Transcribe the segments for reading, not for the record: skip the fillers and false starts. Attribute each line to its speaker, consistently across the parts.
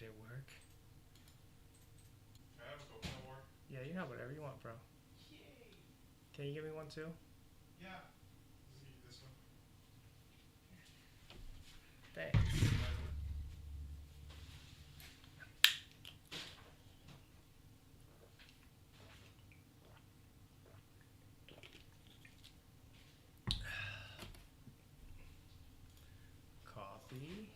Speaker 1: shit work.
Speaker 2: Can I have a coconut water?
Speaker 1: Yeah, you have whatever you want, bro.
Speaker 2: Yay!
Speaker 1: Can you give me one too?
Speaker 2: Yeah. Just give you this one.
Speaker 1: Thanks. Coffee.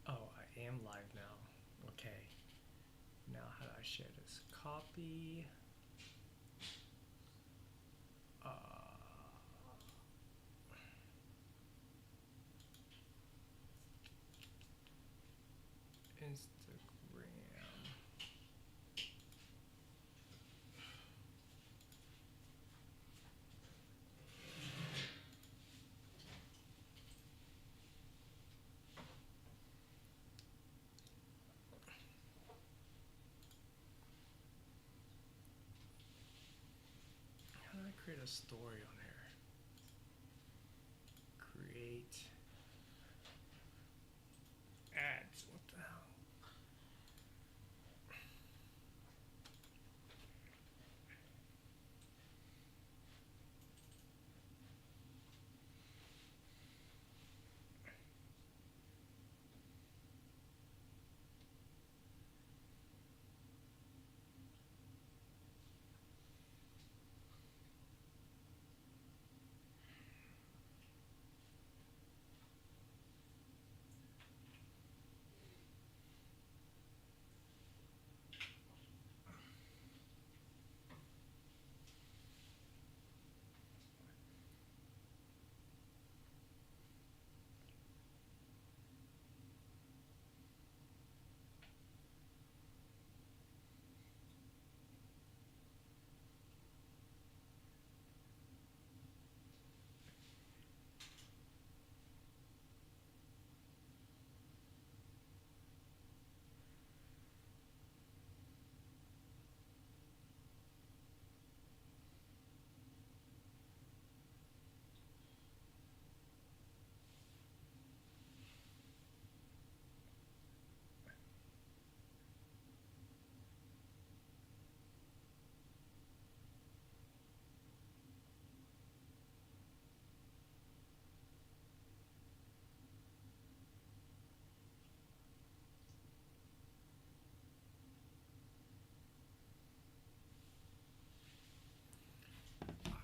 Speaker 1: Oh, I am live now. Okay. Now how do I share this? Copy. Uh, Instagram. How do I create a story on here? Create ads. What the hell?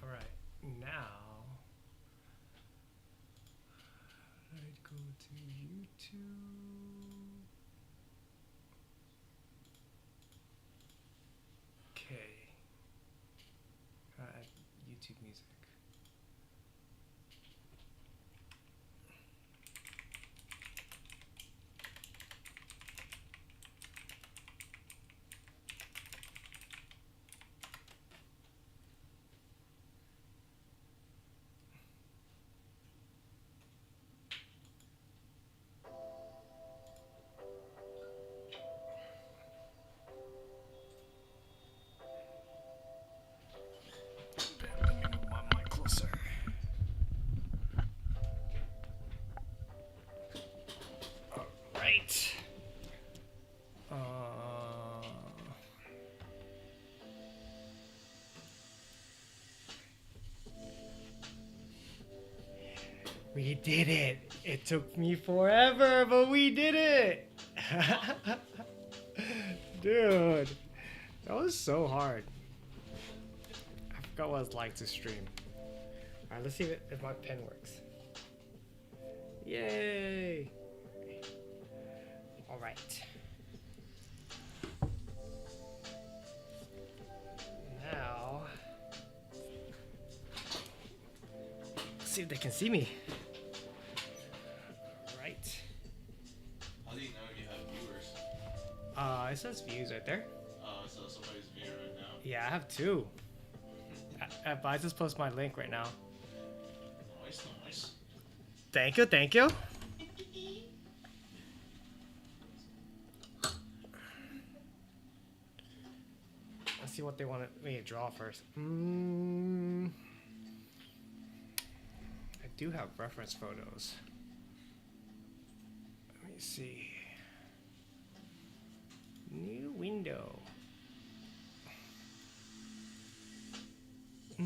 Speaker 1: All right. Now I'd go to YouTube. We did it! It took me forever, but we did it! Dude, that was so hard. I forgot what it's like to stream. Alright, let's see if my pen works. Yay! Alright. Now, let's see if they can see me. Alright.
Speaker 3: How do you know you have viewers?
Speaker 1: It says views right there.
Speaker 3: So somebody's viewing right now.
Speaker 1: Yeah, I have two. But I just post my link right now.
Speaker 3: Nice, nice.
Speaker 1: Thank you, thank you. Let's see what they want me to draw first. I do have reference photos. Let me see. New window. I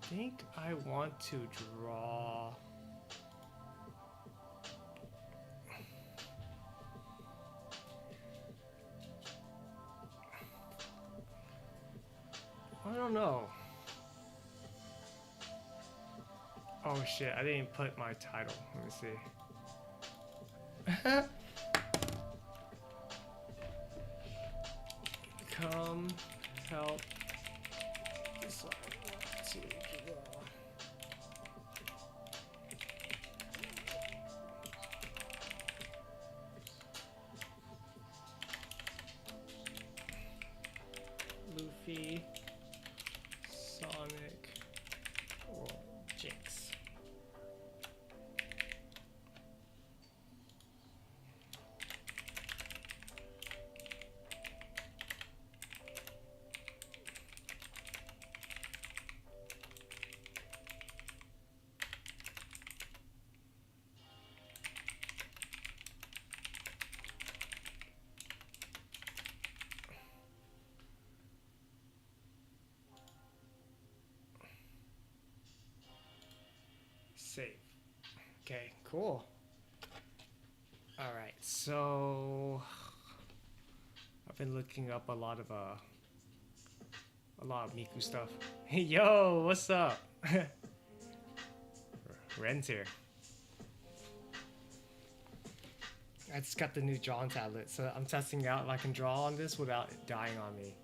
Speaker 1: think I want to draw. I don't know. Oh shit, I didn't put my title. Let me see. Come help decide what to draw. Luffy, Sonic, or Jinx. Save. Okay, cool. All right, so I've been looking up a lot of Miku stuff. Yo, what's up? Ren's here. I just got the new drawing tablet, so I'm testing out if I can draw on this without it dying on me.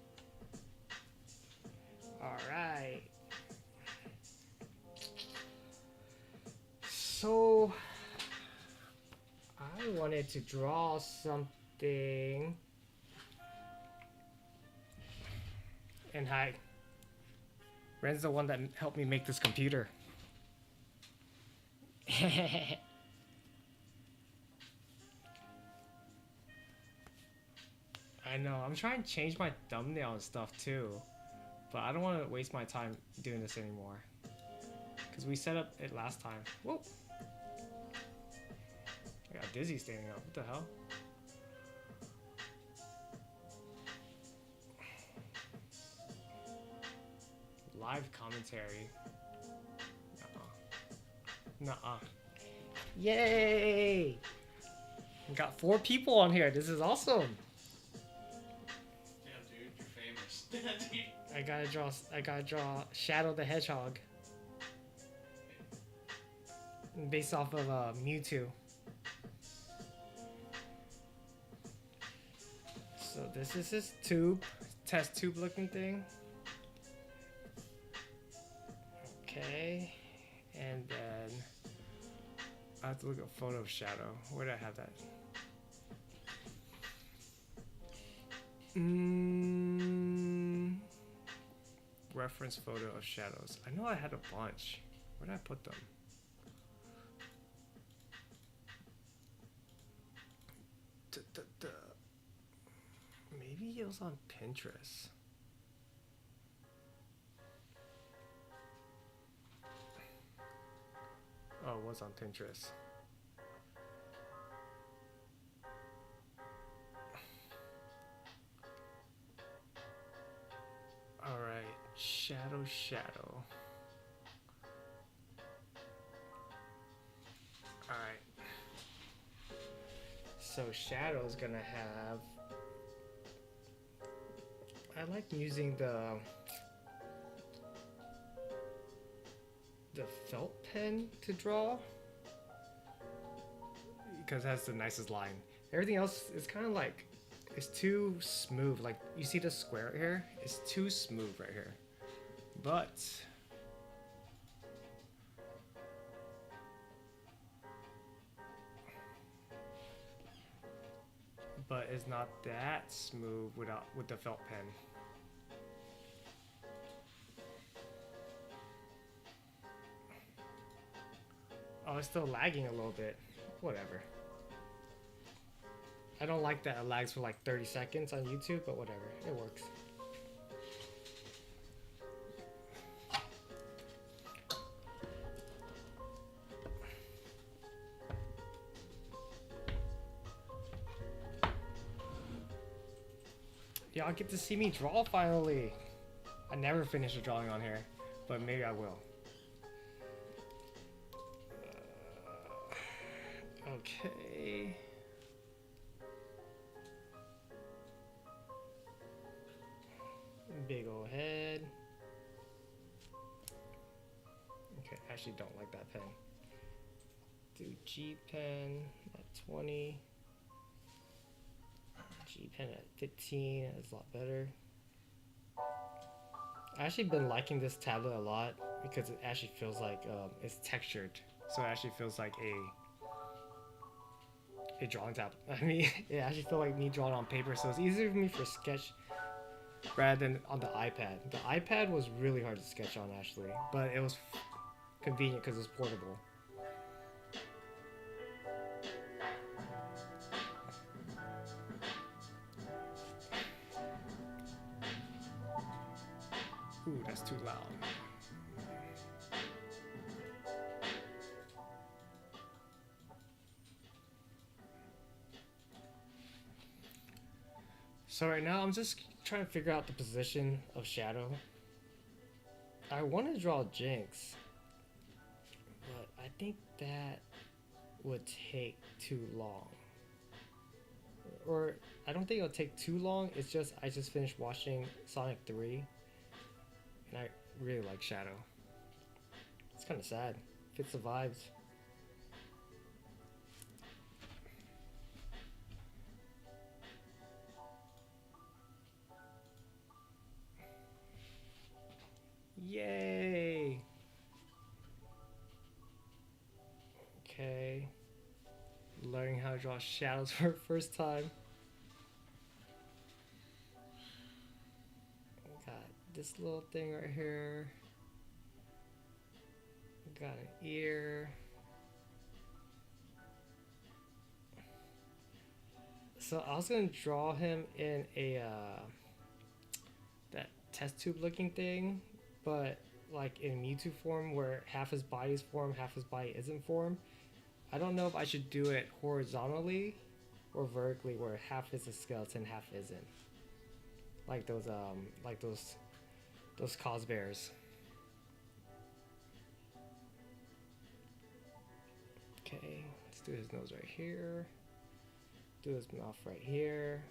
Speaker 1: All right. So I wanted to draw something. And hi. Ren's the one that helped me make this computer. I know, I'm trying to change my thumbnail and stuff too. But I don't want to waste my time doing this anymore. Because we set up it last time. Whoa! I got dizzy standing up. What the hell? Live commentary. Nuh-uh. Yay! We got 4 people on here. This is awesome.
Speaker 3: Damn, dude, you're famous.
Speaker 1: I gotta draw Shadow the Hedgehog. Based off of Mewtwo. So this is his tube, test tube looking thing. Okay, and then I have to look at a photo of Shadow. Where did I have that? Reference photo of shadows. I know I had a bunch. Where did I put them? Maybe it was on Pinterest. Oh, it was on Pinterest. Shadow. Alright. So Shadow's gonna have... I like using the felt pen to draw because that's the nicest line. Everything else is kind of like, it's too smooth. Like you see the square right here? It's too smooth right here. But it's not that smooth with the felt pen. Oh, it's still lagging a little bit. Whatever. I don't like that it lags for like 30 seconds on YouTube, but whatever. It works. Y'all get to see me draw finally. I never finish a drawing on here, but maybe I will. Okay. Big ol' head. Okay, I actually don't like that pen. Do G pen at 20. G pen at 15 is a lot better. I actually been liking this tablet a lot because it actually feels like it's textured, so it actually feels like a drawing tablet. I mean, it actually feels like me drawing on paper, so it's easier for me for sketch rather than on the iPad. The iPad was really hard to sketch on actually, but it was convenient because it's portable. Ooh, that's too loud. So right now I'm just trying to figure out the position of Shadow. I want to draw Jinx, but I think that would take too long. Or I don't think it'll take too long. It's just I just finished watching Sonic 3 and I really like Shadow. It's kind of sad. Fits the vibes. Yay! Okay. Learning how to draw shadows for the first time. Got this little thing right here. Got an ear. So I was gonna draw him in a that test tube looking thing, but like in Mewtwo form where half his body is form, half his body isn't form. I don't know if I should do it horizontally or vertically where half is a skeleton, half isn't. Like those cos bears. Okay, let's do his nose right here. Do his mouth right here.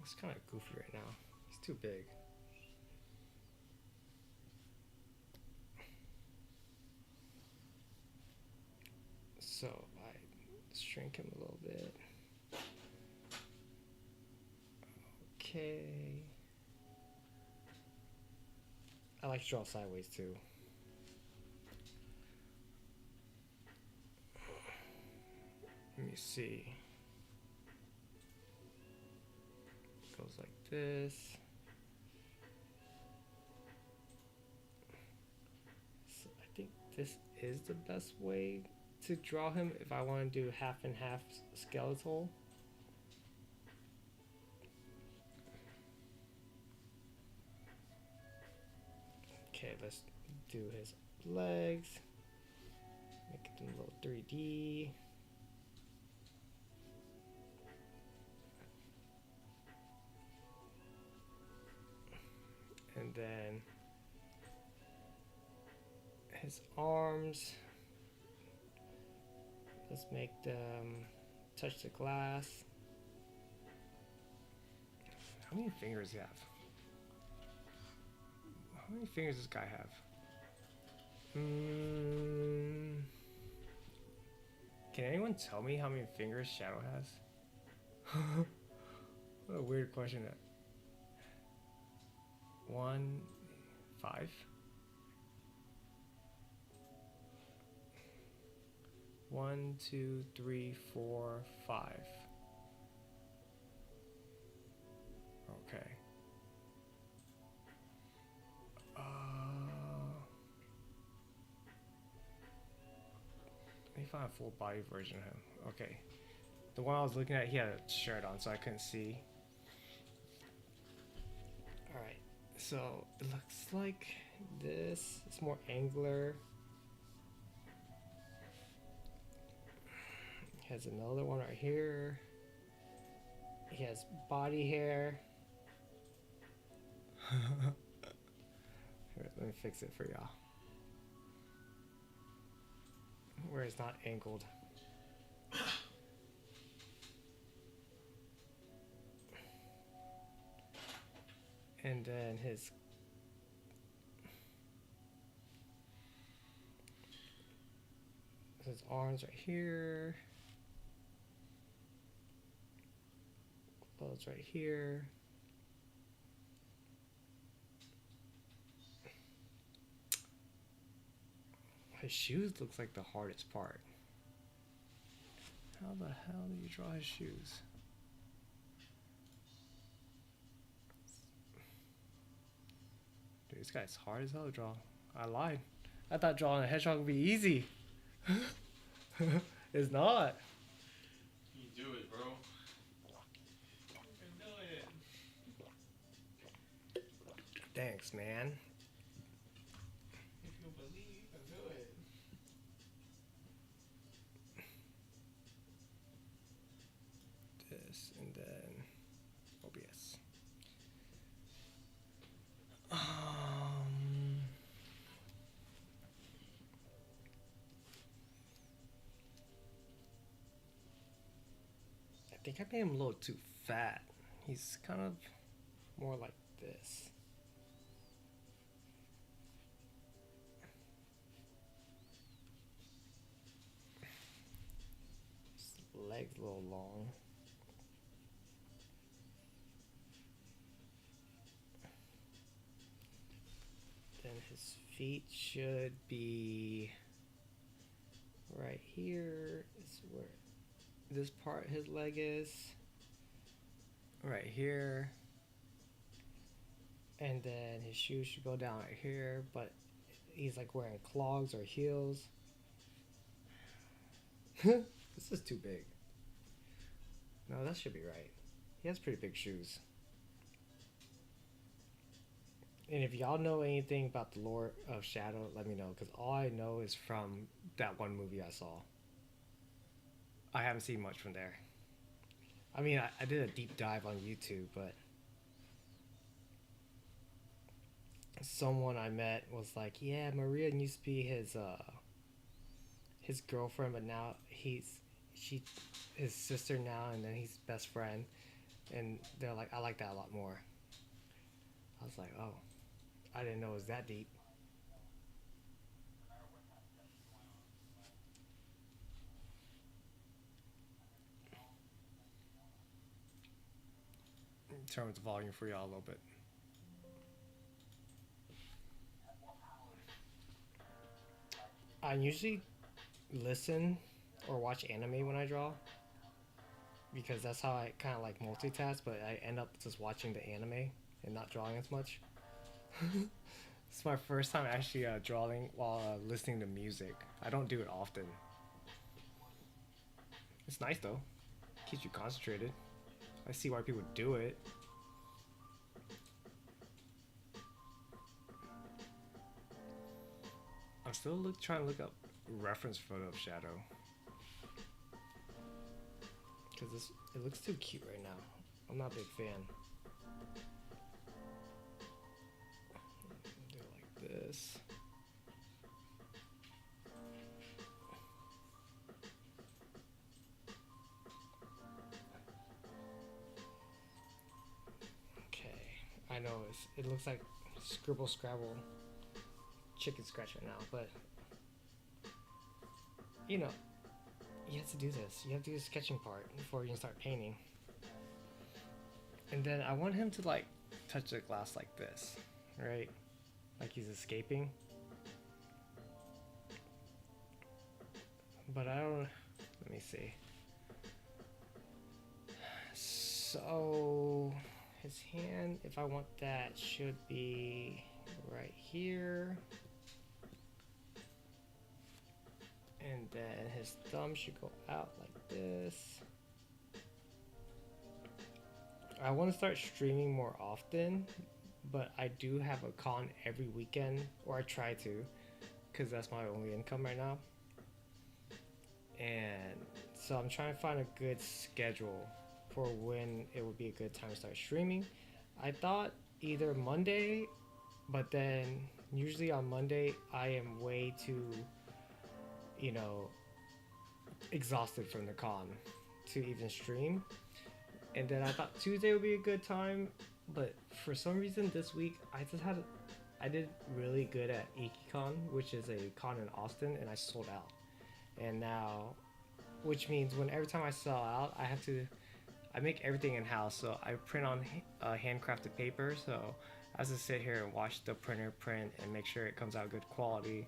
Speaker 1: It's kind of goofy right now. He's too big. So I shrink him a little bit. Okay. I like to draw sideways too. Let me see. Goes like this. So I think this is the best way to draw him if I want to do half and half skeletal. Okay, let's do his legs. Make it a little 3D. then his arms. Let's make them touch the glass. How many fingers does he have? How many fingers does this guy have? Can anyone tell me how many fingers Shadow has? What a weird question. 1, 5. 1, 2, 3, 4, 5. Okay. Let me find a full body version of him. Okay. The one I was looking at, he had a shirt on, so I couldn't see. Alright. So, it looks like this. It's more angular. He has another one right here. He has body hair. Here, let me fix it for y'all. Where it's not angled. And then his arms right here. Clothes right here. His shoes looks like the hardest part. How the hell do you draw his shoes? Dude, this guy's hard as hell to draw. I lied. I thought drawing a hedgehog would be easy. It's not.
Speaker 3: You do it, bro.
Speaker 1: You can do it. Thanks, man. If you believe, you can do it. This and then OBS. I think I made him a little too fat. He's kind of more like this. His legs a little long. Then his feet should be right here. Is where this part his leg is. Right here. And then his shoes should go down right here, but he's like wearing clogs or heels. This is too big. No, that should be right. He has pretty big shoes. And if y'all know anything about the lore of Shadow, let me know, because all I know is from that one movie I saw. I haven't seen much from there. I mean, I did a deep dive on YouTube, but someone I met was like, yeah, Maria used to be his girlfriend, but now she's his sister now, and then he's best friend. And they're like, I like that a lot more. I was like, oh, I didn't know it was that deep. Turn up the volume for y'all a little bit. I usually listen or watch anime when I draw, because that's how I kind of like multitask, but I end up just watching the anime and not drawing as much. It's my first time actually drawing while listening to music. I don't do it often. It's nice though. Keeps you concentrated. I see why people do it. I'm still trying to look up reference photo of Shadow, because it looks too cute right now. I'm not a big fan. this. Okay, I know it looks like scribble scrabble chicken scratch right now, but you know, you have to do this. You have to do the sketching part before you can start painting. And then I want him to like touch the glass like this, right? Like he's escaping. But I don't. Let me see. So his hand, if I want that, should be right here. And then his thumb should go out like this. I want to start streaming more often, but I do have a con every weekend, or I try to, because that's my only income right now. And so I'm trying to find a good schedule for when it would be a good time to start streaming. I thought either Monday, but then usually on Monday I am way too, you know, exhausted from the con to even stream. And then I thought Tuesday would be a good time, but for some reason this week I did really good at IkiCon, which is a con in Austin, and I sold out. And now, which means every time I sell out, I make everything in house. So I print on handcrafted paper. So I have to sit here and watch the printer print and make sure it comes out good quality.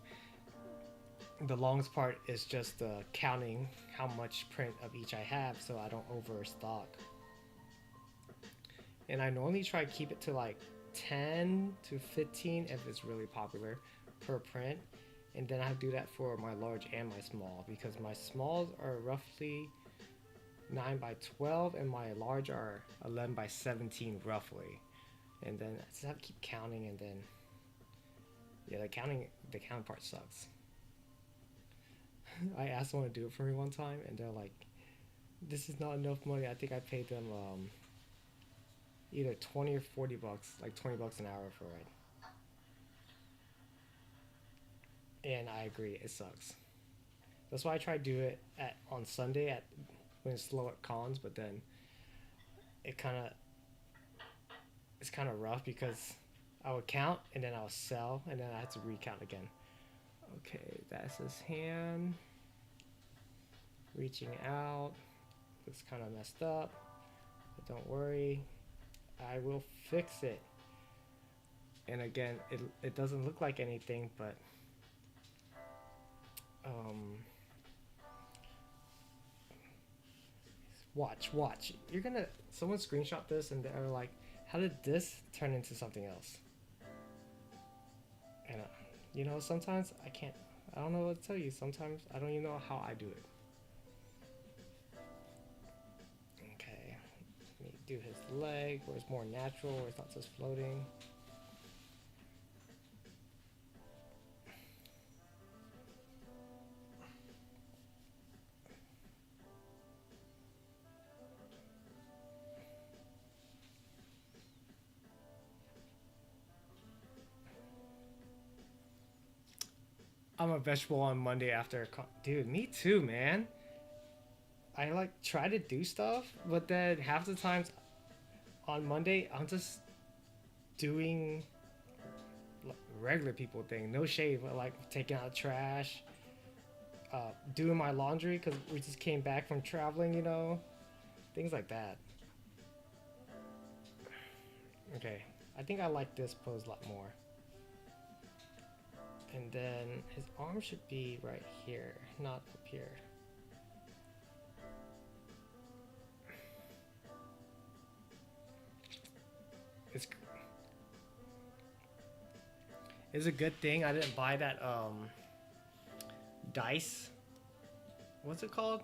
Speaker 1: The longest part is just counting how much print of each I have, so I don't overstock. And I normally try to keep it to like 10 to 15 if it's really popular per print. And then I do that for my large and my small, because my smalls are roughly 9 by 12 and my large are 11 by 17 roughly. And then I just have to keep counting, and then yeah, the counting part sucks. I asked someone to do it for me one time, and they're like, this is not enough money. I think I paid them either 20 or 40 bucks, like 20 bucks an hour for it. And I agree, it sucks. That's why I try to do it on Sunday when it's slow at cons, but then it's kind of rough because I would count and then I would sell and then I had to recount again. Okay, that's his hand. Reaching out. Looks kind of messed up, but don't worry, I will fix it. And again, it doesn't look like anything, but watch. Someone screenshot this and they're like, how did this turn into something else? And you know, sometimes I don't know what to tell you. Sometimes I don't even know how I do it. Okay, let me do his leg where it's more natural, where it's not just floating. I'm a vegetable on Monday after dude, me too, man. I like try to do stuff, but then half the times on Monday I'm just doing regular people thing, no shade, but like taking out trash, doing my laundry because we just came back from traveling, you know, things like that. Okay, I think I like this pose a lot more. And then his arm should be right here, not up here. It's a good thing I didn't buy that dice. What's it called?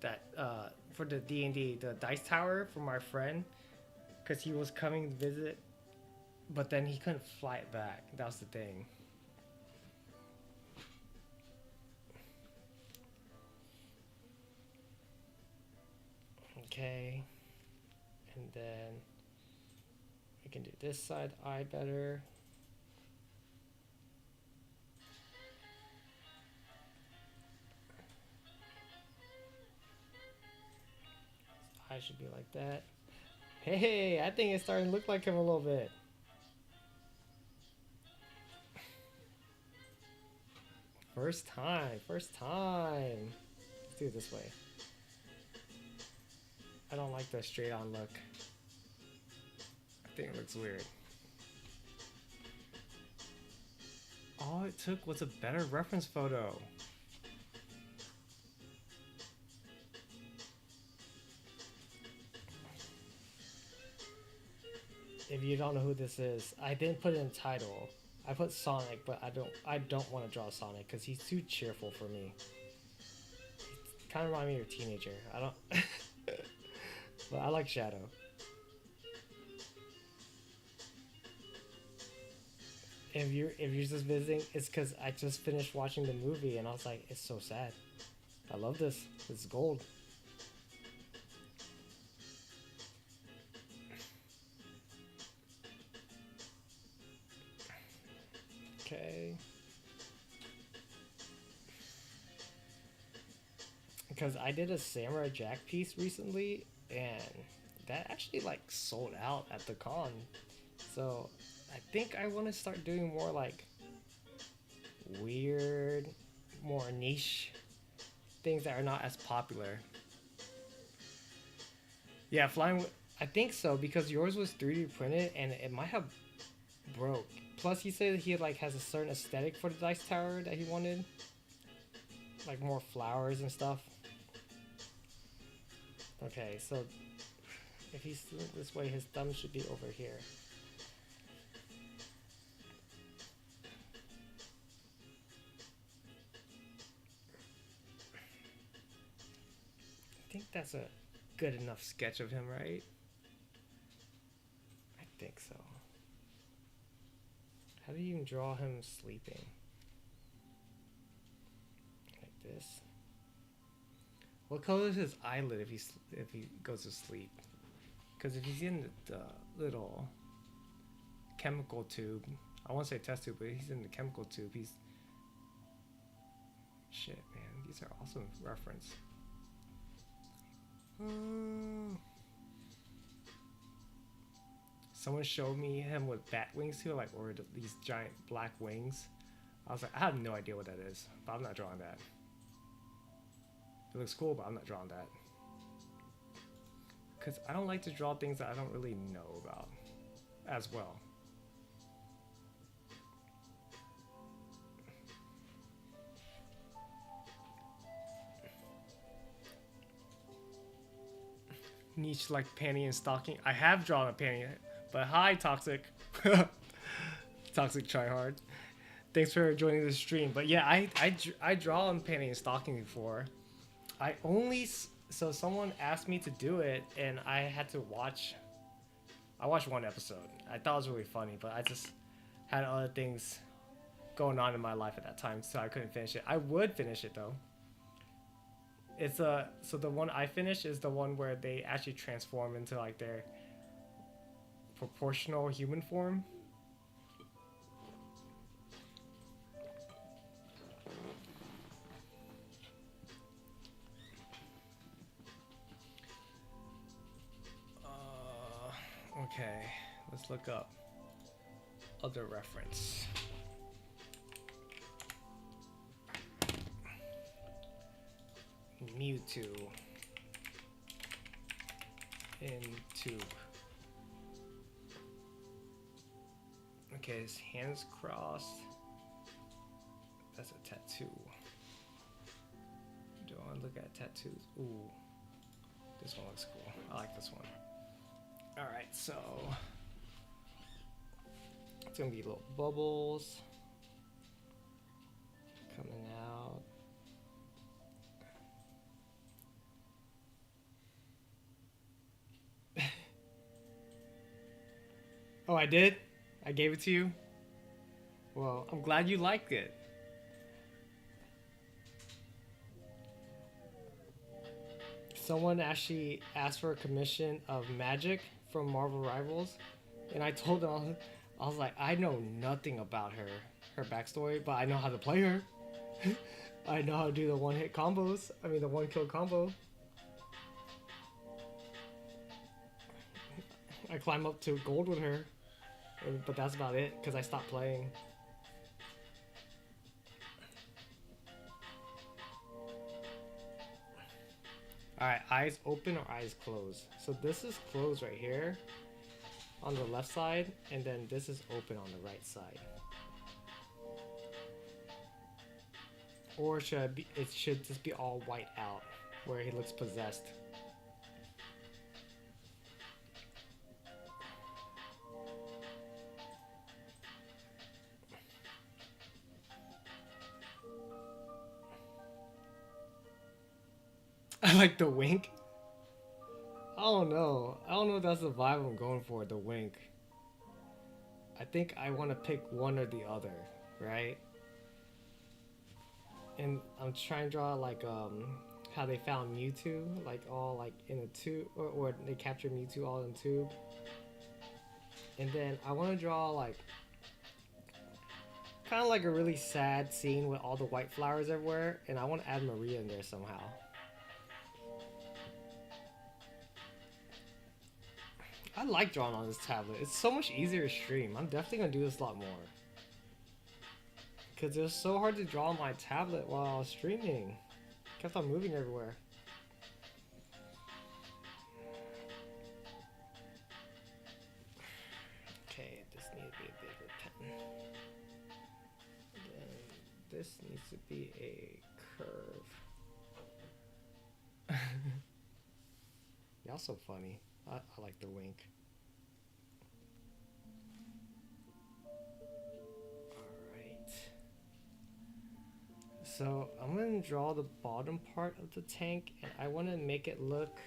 Speaker 1: That for the D&D, the dice tower for my friend, because he was coming to visit, but then he couldn't fly it back. That was the thing. Okay, and then we can do this side eye better. I should be like that. Hey, I think it's starting to look like him a little bit. First time, first time. Let's do it this way. I don't like the straight on look. I think it looks weird. All it took was a better reference photo. If you don't know who this is, I didn't put it in the title. I put Sonic, but I don't want to draw Sonic because he's too cheerful for me. He kind of reminds me of a teenager. I don't but I like Shadow. If you're just visiting, it's because I just finished watching the movie and I was like, it's so sad. I love this. It's gold. Okay. Because I did a Samurai Jack piece recently and that actually like sold out at the con. So I think I want to start doing more like weird, more niche things that are not as popular. Yeah, I think so because yours was 3D printed and it might have broke. Plus, he said he like has a certain aesthetic for the dice tower that he wanted, like more flowers and stuff. Okay, so if he's this way, his thumb should be over here. I think that's a good enough sketch of him, right? I think so. How do you even draw him sleeping? Like this. What color is his eyelid if he goes to sleep? Because if he's in the little chemical tube, I won't say test tube, but he's in the chemical tube. He's shit, man. These are awesome reference. Someone showed me him with bat wings too, like or these giant black wings. I was like, I have no idea what that is, but I'm not drawing that. It looks cool, but I'm not drawing that. Because I don't like to draw things that I don't really know about as well. Niche like panty and stocking. I have drawn a panty, but hi, Toxic. Toxic tryhard. Thanks for joining the stream. But yeah, I draw on panty and stocking before. So someone asked me to do it, and I had to watch. I watched one episode. I thought it was really funny, but I just had other things going on in my life at that time, so I couldn't finish it. I would finish it though. It's so the one I finished is the one where they actually transform into like their proportional human form. Okay, let's look up other reference. Mewtwo in tube. Okay, his hands crossed. That's a tattoo. Do I want to look at tattoos? Ooh, this one looks cool. I like this one. All right, so it's gonna be little bubbles coming out. Oh, I did? I gave it to you? Well, I'm glad you liked it. Someone actually asked for a commission of Magic from Marvel Rivals, and I told them, I was like, I know nothing about her backstory, but I know how to play her. I know how to do the one-hit combos. I mean, the one-kill combo. I climb up to gold with her, but that's about it because I stopped playing. Alright, eyes open or eyes closed. So this is closed right here on the left side, and then this is open on the right side. Or should I be, it should just be all white out, where he looks possessed. I like the wink. I don't know. I don't know if that's the vibe I'm going for, the wink. I think I want to pick one or the other, right? And I'm trying to draw like how they found Mewtwo, like all like in a tube, or they captured Mewtwo all in a tube. And then I want to draw like kind of like a really sad scene with all the white flowers everywhere, and I want to add Maria in there somehow. I like drawing on this tablet. It's so much easier to stream. I'm definitely gonna do this a lot more. Cause it was so hard to draw on my tablet while I was streaming. Kept on moving everywhere. Okay, this needs to be a bigger pen. Then this needs to be a curve. Y'all so funny. I like the wink. Alright. So I'm going to draw the bottom part of the tank, and I want to make it look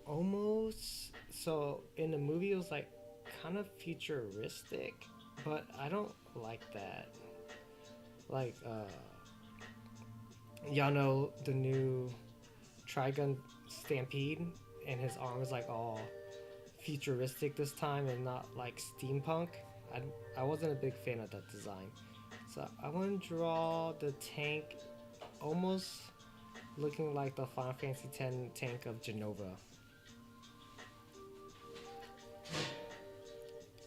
Speaker 1: almost... So in the movie it was like kind of futuristic, but I don't like that. Like, y'all know the new Trigun Stampede? And his arm is like all futuristic this time and not like steampunk. I wasn't a big fan of that design. So I want to draw the tank almost looking like the Final Fantasy X tank of Genova.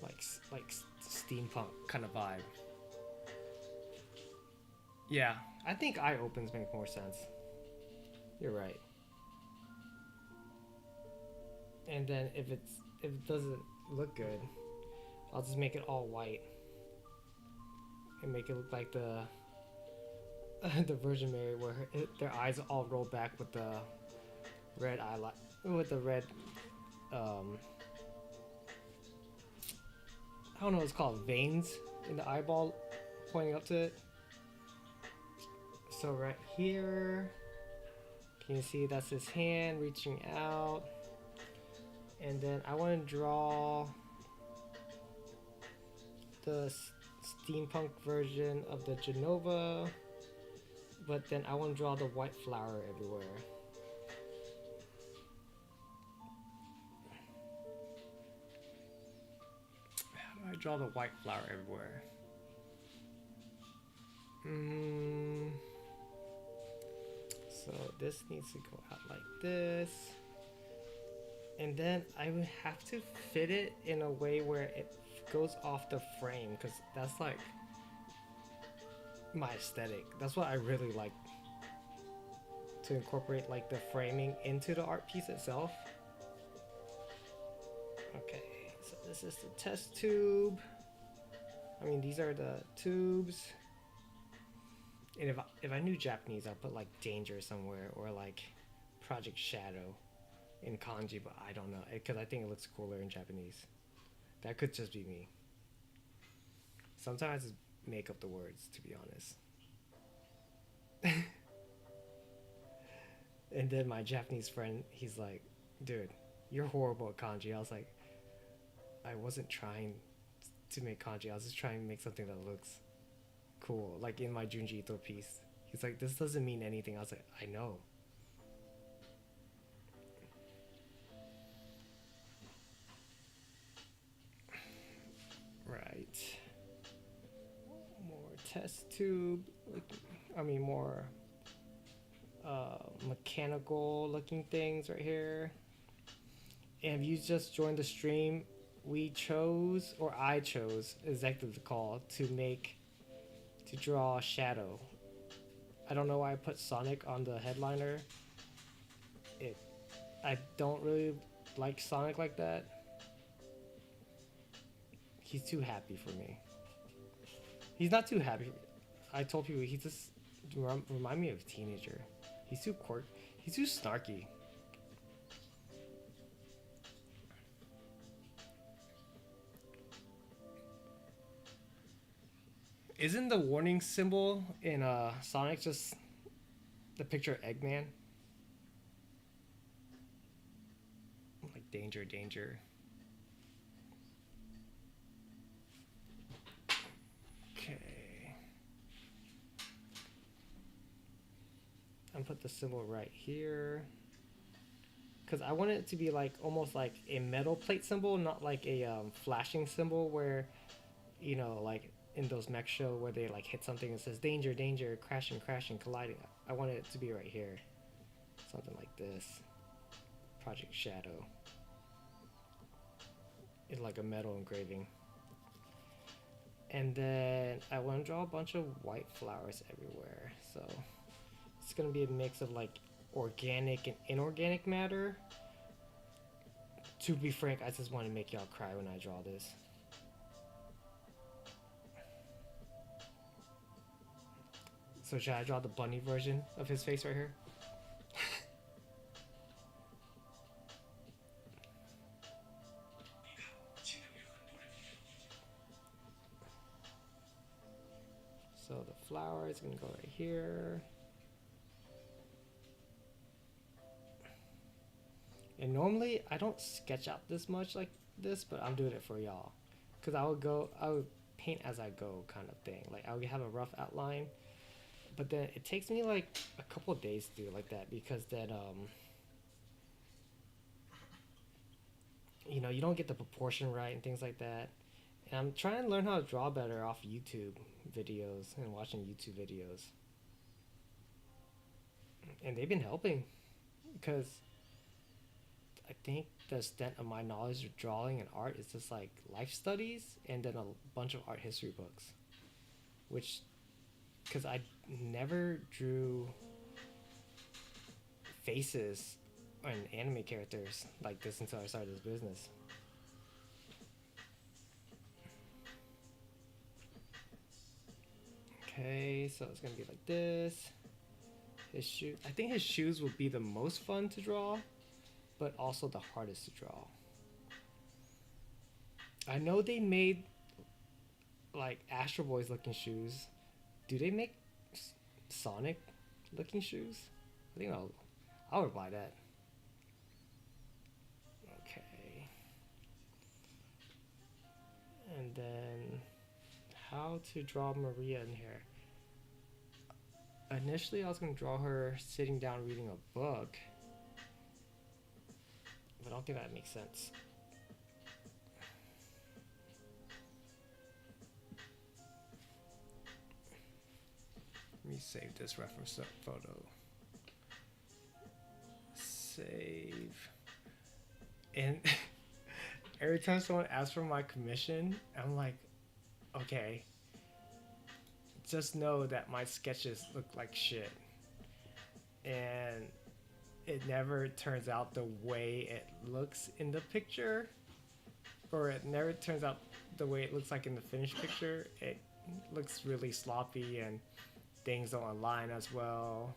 Speaker 1: Like steampunk kind of vibe. Yeah, I think eye opens make more sense. You're right. And then if it doesn't look good, I'll just make it all white and make it look like the the Virgin Mary, where their eyes all roll back with the red eyelid, with the red I don't know what it's called, veins in the eyeball pointing up to it. So right here, can you see that's his hand reaching out? And then I want to draw the steampunk version of the Genova, but then I want to draw the white flower everywhere. How do I draw the white flower everywhere? So this needs to go out like this. And then I would have to fit it in a way where it goes off the frame, because that's like my aesthetic. That's what I really like, to incorporate like the framing into the art piece itself. Okay, so this is the test tube. I mean, these are the tubes. And if I knew Japanese, I'd put like danger somewhere, or like Project Shadow in kanji, but I don't know, because I think it looks cooler in Japanese. That could just be me. Sometimes I just make up the words, to be honest. And then my Japanese friend, he's like, dude, you're horrible at kanji. I was like, I wasn't trying to make kanji, I was just trying to make something that looks cool, like in my Junji Ito piece. He's like, this doesn't mean anything. I was like, I know. Right. More test tube. I mean, more mechanical looking things right here. And if you just joined the stream, we chose, or I chose, executive call to draw Shadow. I don't know why I put Sonic on the headliner. It, I don't really like Sonic like that. He's too happy for me. He's not too happy. I told people he just remind me of a teenager. He's too He's too snarky. Isn't the warning symbol in Sonic just the picture of Eggman? Like danger, danger. Okay. I'm gonna put the symbol right here. Because I want it to be like almost like a metal plate symbol, not like a flashing symbol where, you know, like in those mech show where they like hit something and says danger, danger, crashing, crashing, colliding. I want it to be right here. Something like this. Project Shadow. It's like a metal engraving. And then I want to draw a bunch of white flowers everywhere. So it's going to be a mix of like organic and inorganic matter. To be frank, I just want to make y'all cry when I draw this. So should I draw the bunny version of his face right here? So the flower is gonna go right here. And normally I don't sketch out this much like this, but I'm doing it for y'all. Cause I would paint as I go kind of thing. Like I would have a rough outline, but then it takes me like a couple of days to do it like that because then you know, you don't get the proportion right and things like that. And I'm trying to learn how to draw better off YouTube videos and watching YouTube videos. And they've been helping because I think the extent of my knowledge of drawing and art is just like life studies and then a bunch of art history books. Which, because I never drew faces and anime characters like this until I started this business. Okay, so it's gonna be like this. His shoe. I think his shoes would be the most fun to draw, but also the hardest to draw. I know they made like Astro Boys looking shoes. Do they make Sonic looking shoes? I think I would buy that. Okay. And then how to draw Maria in here. Initially I was going to draw her sitting down reading a book, but I don't think that makes sense. Let me save this reference photo. Save. And every time someone asks for my commission, I'm like, okay, just know that my sketches look like shit. And it never turns out the way it looks in the picture, or it never turns out the way it looks like in the finished picture. It looks really sloppy and things don't align as well.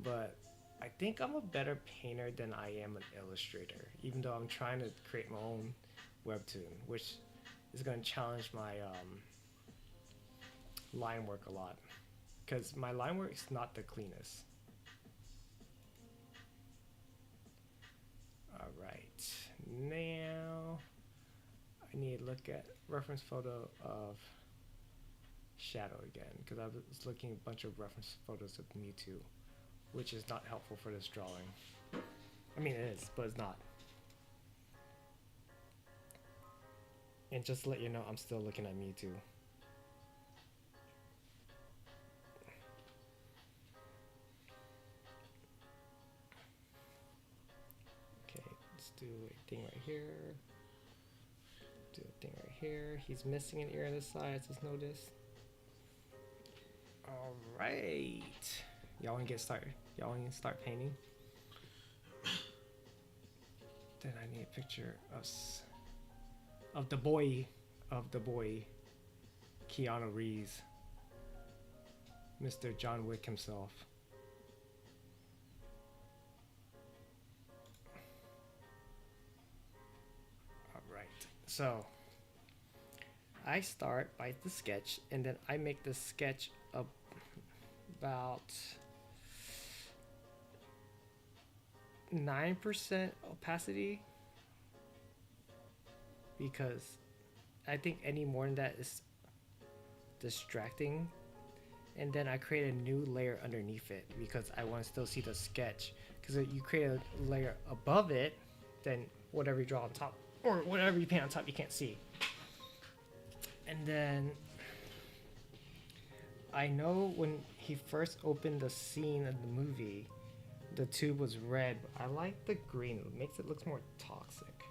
Speaker 1: But I think I'm a better painter than I am an illustrator, even though I'm trying to create my own webtoon, which is going to challenge my line work a lot, because my line work is not the cleanest. Alright, now I need to look at reference photo of Shadow again, because I was looking at a bunch of reference photos of Mewtwo, which is not helpful for this drawing. I mean it is, but it's not. And just to let you know, I'm still looking at Mewtwo. Okay, let's do do a thing right here. Do a thing right here. He's missing an ear on this side, I just noticed. Alright. Y'all wanna get started? Y'all wanna start painting? Then I need a picture of the boy, Keanu Reeves, Mr. John Wick himself. Alright, so I start by the sketch, and then I make the sketch about 9% opacity, because I think any more than that is distracting. And then I create a new layer underneath it because I want to still see the sketch, because if you create a layer above it, then whatever you draw on top or whatever you paint on top you can't see. And then I know when he first opened the scene of the movie, the tube was red, but I like the green. It makes it look more toxic,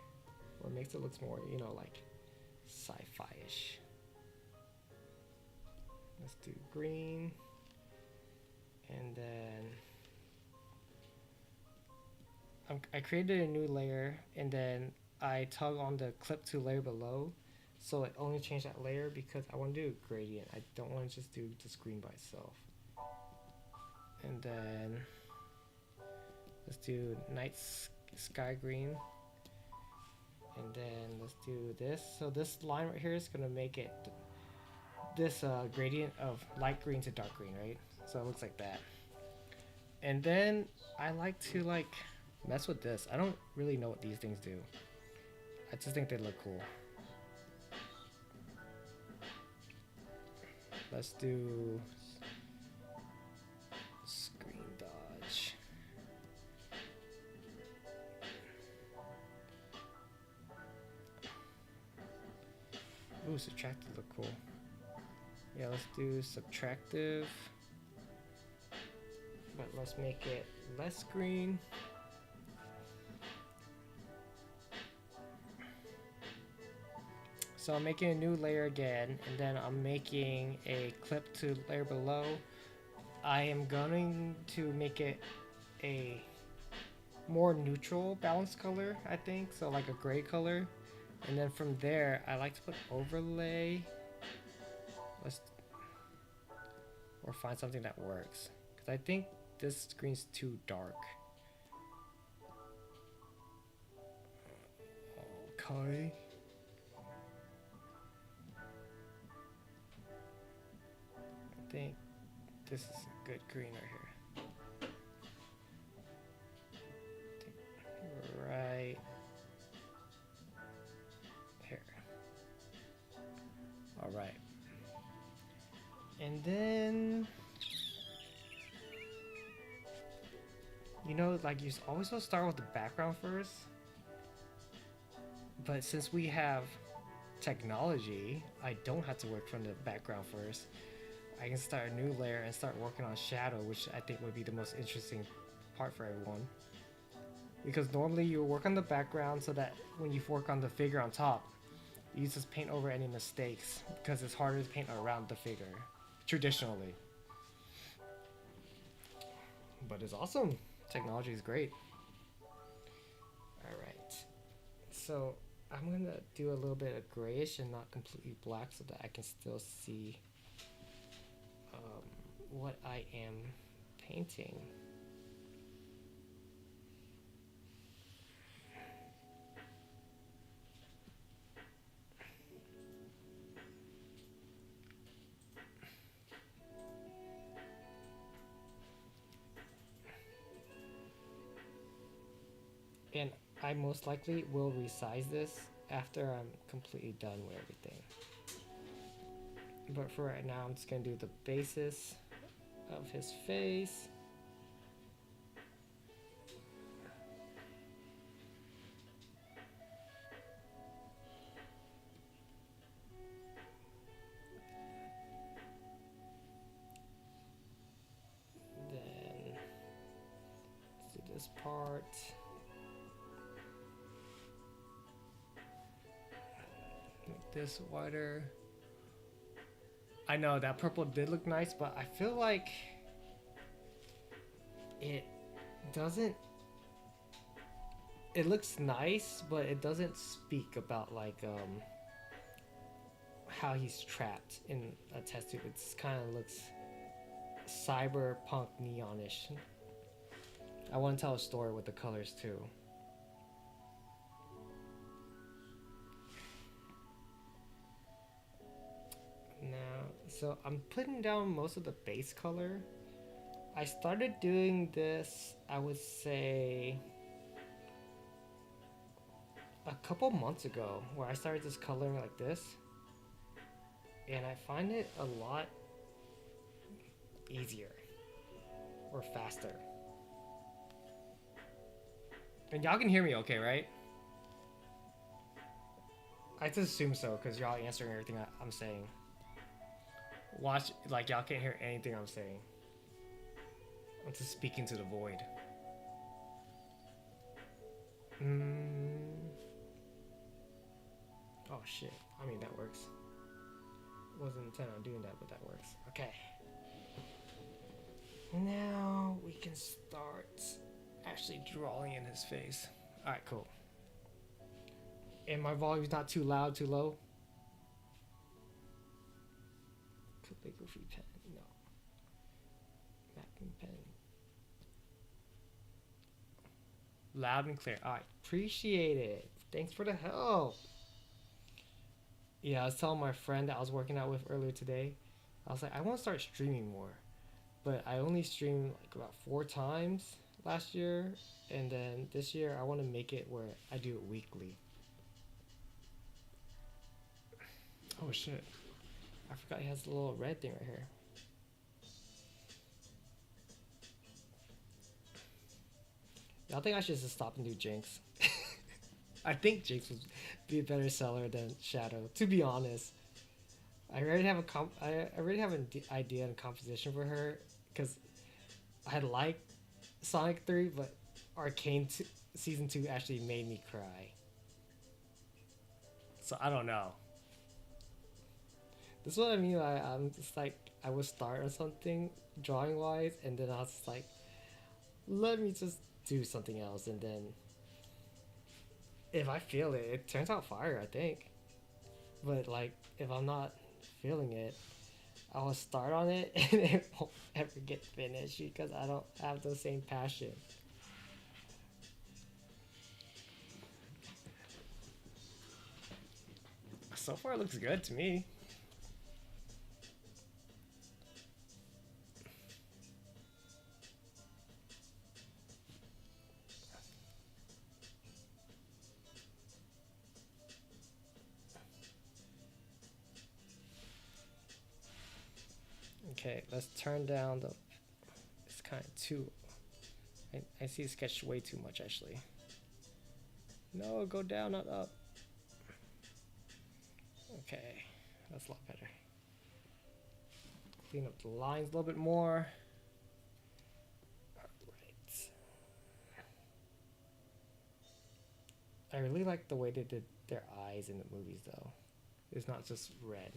Speaker 1: or makes it look more, you know, like sci-fi-ish. Let's do green, and then I created a new layer, and then I tug on the clip to layer below, so it only changed that layer because I want to do a gradient. I don't want to just do this green by itself. And then let's do night sky green, and then let's do this. So this line right here is gonna make it this gradient of light green to dark green, right? So it looks like that. And then I like to like mess with this. I don't really know what these things do. I just think they look cool. Let's do screen dodge. Ooh, subtractive look cool. Yeah, let's do subtractive. But let's make it less green. So I'm making a new layer again, and then I'm making a clip to layer below. I am going to make it a more neutral balanced color, I think, so like a gray color. And then from there, I like to put overlay. Or find something that works, because I think this screen's too dark. Okay. I think this is a good green right here. Right here. All right. And then, you know, like you're always supposed to start with the background first. But since we have technology, I don't have to work from the background first. I can start a new layer and start working on shadow, which I think would be the most interesting part for everyone. Because normally you work on the background so that when you work on the figure on top, you just paint over any mistakes, because it's harder to paint around the figure. Traditionally, but it's awesome. Technology is great. All right, so I'm gonna do a little bit of grayish and not completely black, so that I can still see what I am painting. And I most likely will resize this after I'm completely done with everything. But for right now, I'm just gonna do the basis of his face. Then let's do this part. this wider. I know that purple did look nice, but I feel like it doesn't. It looks nice, but it doesn't speak about like how he's trapped in a test tube. It kind of looks cyberpunk neonish. I want to tell a story with the colors too. Now, so I'm putting down most of the base color. I started doing this, I would say, a couple months ago, where I started just coloring like this. And I find it a lot easier or faster. And y'all can hear me okay, right? I just assume so, because y'all answering everything I'm saying. Watch, like y'all can't hear anything I'm saying. I'm just speaking to the void. Oh shit, I mean that works. Wasn't intending on doing that, but that works. Okay. Now we can start actually drawing in his face. Alright, cool. And my volume's not too loud, too low. Calligraphy pen, no. Mapping pen. Loud and clear. Alright, appreciate it. Thanks for the help. Yeah, I was telling my friend that I was working out with earlier today. I was like, I want to start streaming more. But I only streamed like about 4 times last year. And then this year, I want to make it where I do it weekly. Oh shit. I forgot he has a little red thing right here. Y'all think I should just stop and do Jinx? I think Jinx would be a better seller than Shadow, to be honest. I already have an idea and composition for her, because I like Sonic 3, but Arcane Season 2 actually made me cry. So I don't know. This is what I mean. I'm just like, I would start on something drawing wise, and then I was just like, let me just do something else, and then if I feel it, it turns out fire, I think. But like, if I'm not feeling it, I will start on it and it won't ever get finished because I don't have the same passion. So far, it looks good to me. Okay, let's turn down the. It's kind of too. I see it sketched way too much actually. No, go down, not up. Okay, that's a lot better. Clean up the lines a little bit more. Alright. I really like the way they did their eyes in the movies though. It's not just red.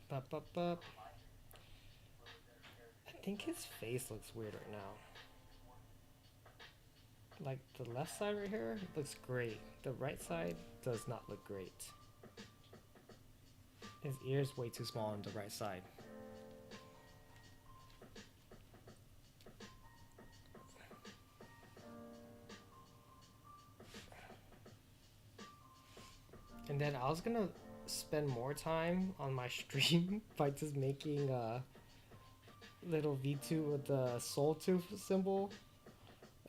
Speaker 1: Bup, bup, bup. I think his face looks weird right now. Like the left side right here looks great. The right side does not look great. His ear's way too small on the right side. And then I was gonna spend more time on my stream by just making little V2 with the soul tooth symbol.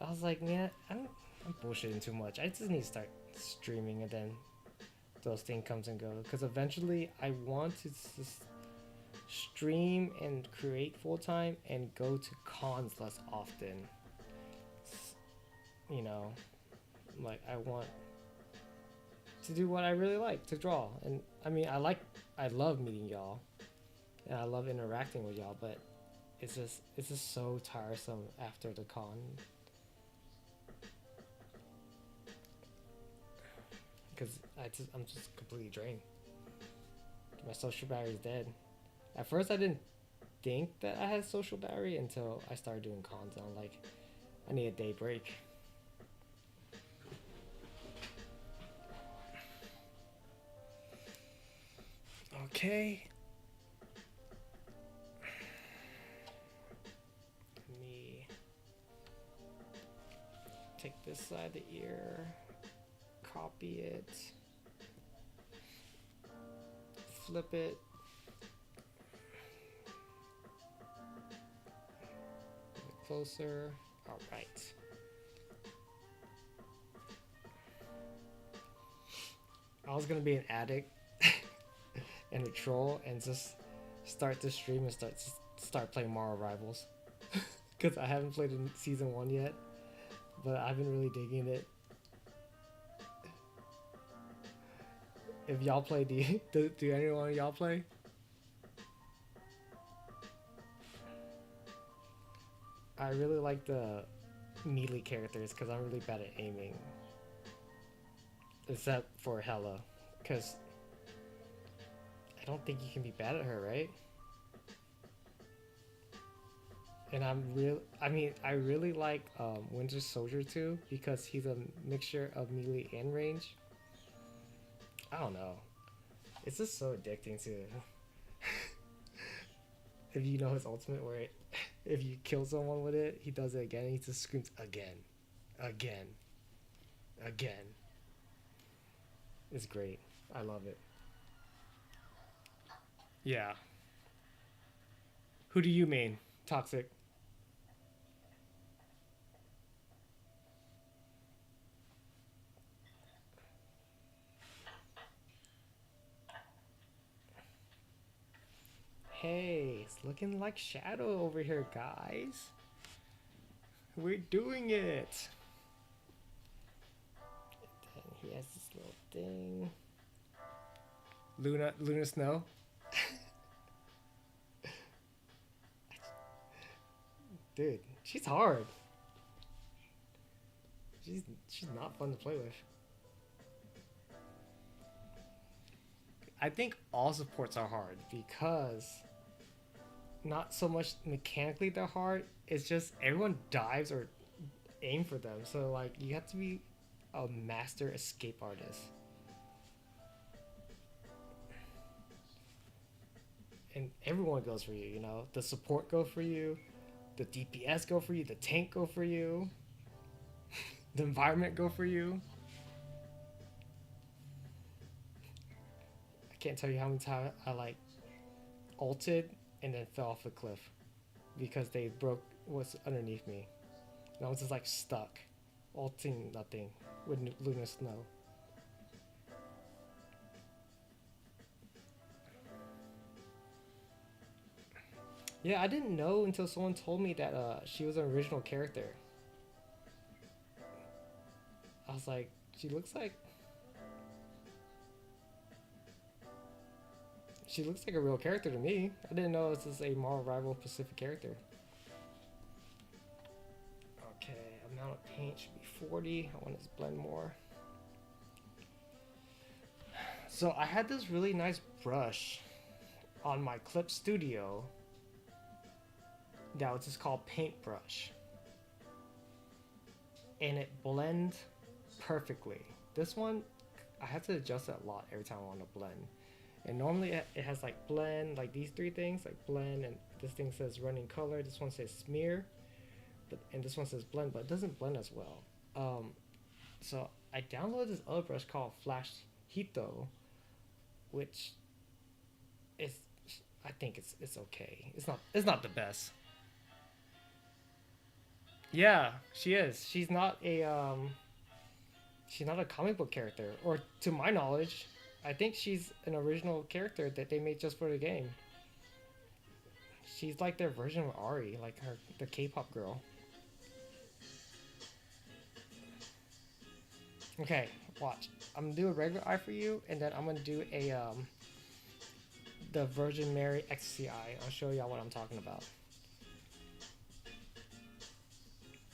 Speaker 1: I was like, man, I'm bullshitting too much. I just need to start streaming and then those things comes and goes. Because eventually I want to just stream and create full time and go to cons less often. You know, like I want to do what I really like to draw. And I mean, I love meeting y'all and I love interacting with y'all, but it's just so tiresome after the con. Because I'm just completely drained. My social battery is dead. At first, I didn't think that I had social battery until I started doing cons. And I'm like, I need a day break. Okay. Let me take this side of the ear, copy it, flip it. Closer. All right. I was gonna be an addict and a troll and just start the stream and start playing Marvel Rivals because I haven't played in season 1 yet, but I've been really digging it. If y'all play, do anyone of y'all play? I really like the melee characters because I'm really bad at aiming. Except for Hella, because I don't think you can be bad at her, right? And I really like Winter Soldier too because he's a mixture of melee and range. I don't know. It's just so addicting to if you know his ultimate where if you kill someone with it, he does it again and he just screams again. Again. Again. It's great. I love it. Yeah. Who do you mean? Toxic. Hey, it's looking like Shadow over here, guys. We're doing it. And he has this little thing. Luna Snow. Dude, she's hard. She's not fun to play with. I think all supports are hard because not so much mechanically they're hard. It's just everyone dives or aim for them. So like you have to be a master escape artist. And everyone goes for you, you know. The support go for you, the DPS go for you, the tank go for you, the environment go for you. I can't tell you how many times I like ulted and then fell off a cliff because they broke what's underneath me. And I was just like stuck, ulting nothing with Luna Snow. Yeah, I didn't know until someone told me that she was an original character. I was like, she looks like a real character to me. I didn't know this is a Marvel Rival Pacific character. Okay, amount of paint should be 40. I want it to blend more. So I had this really nice brush on my Clip Studio that was just called Paintbrush. And it blends perfectly. This one, I have to adjust it a lot every time I want to blend. And normally it has like blend, like these three things, like blend, and this thing says running color, this one says smear, and this one says blend, but it doesn't blend as well. So I downloaded this other brush called Flash Hito, which is, I think it's okay. It's not the best. Yeah, she is. She's not a comic book character, or to my knowledge, I think she's an original character that they made just for the game. She's like their version of Ari, like the K-pop girl. Okay, watch. I'm gonna do a regular eye for you, and then I'm gonna do a the Virgin Mary Ecstasy eye. I'll show y'all what I'm talking about.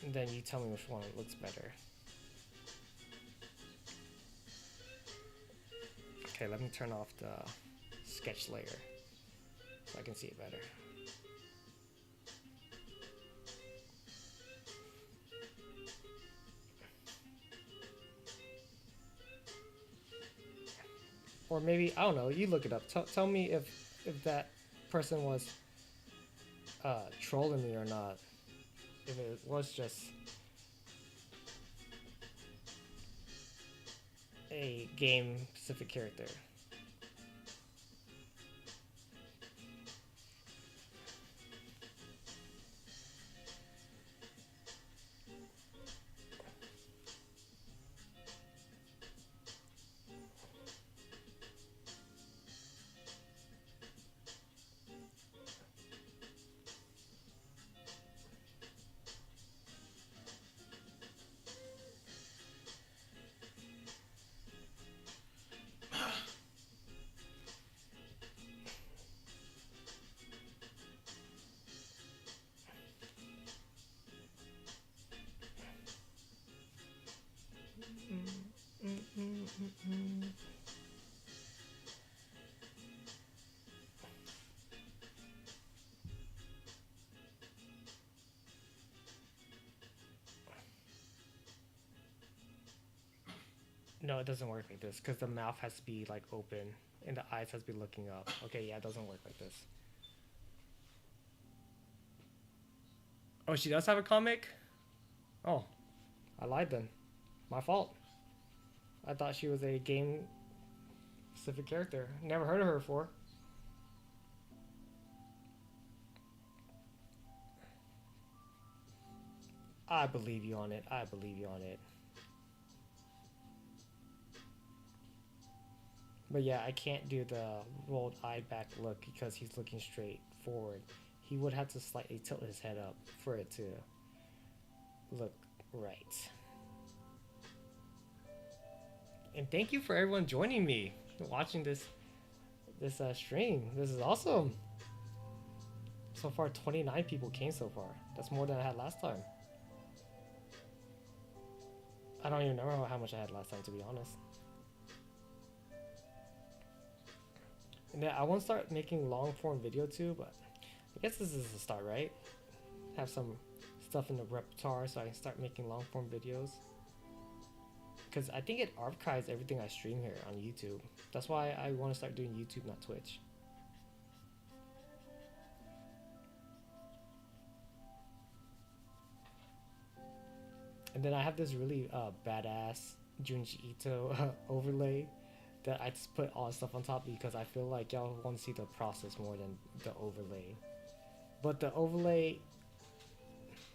Speaker 1: And then you tell me which one looks better. Okay, let me turn off the sketch layer so I can see it better. Or maybe, I don't know, you look it up. Tell me if that person was trolling me or not. If it was just a game specific character. No, it doesn't work like this because the mouth has to be like open and the eyes has to be looking up. Okay, yeah, it doesn't work like this. Oh, she does have a comic? Oh, I lied then. My fault. I thought she was a game specific character. Never heard of her before. I believe you on it. I believe you on it. But yeah, I can't do the rolled eye back look because he's looking straight forward. He would have to slightly tilt his head up for it to look right. And thank you for everyone joining me, watching this stream. This is awesome. So far, 29 people came so far. That's more than I had last time. I don't even know how much I had last time, to be honest. And then I want to start making long form video too, but I guess this is a start, right? Have some stuff in the repertoire so I can start making long form videos. Because I think it archives everything I stream here on YouTube. That's why I want to start doing YouTube, not Twitch. And then I have this really badass Junji Ito overlay that I just put all the stuff on top because I feel like y'all want to see the process more than the overlay. But the overlay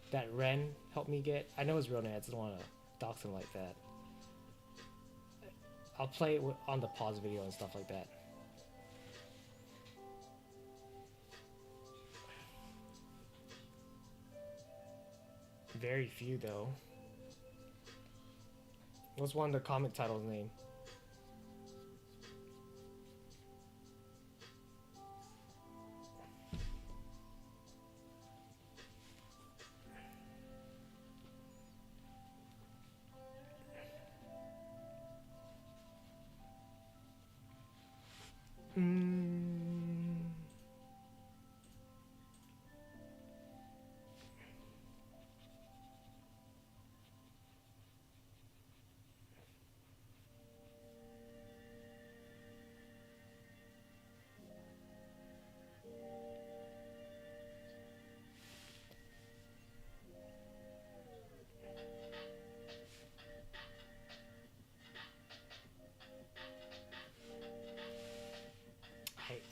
Speaker 1: that Ren helped me get, I know his real name, I just don't want to dox him like that. I'll play it on the pause video and stuff like that. Very few though. What's one of the comic titles name?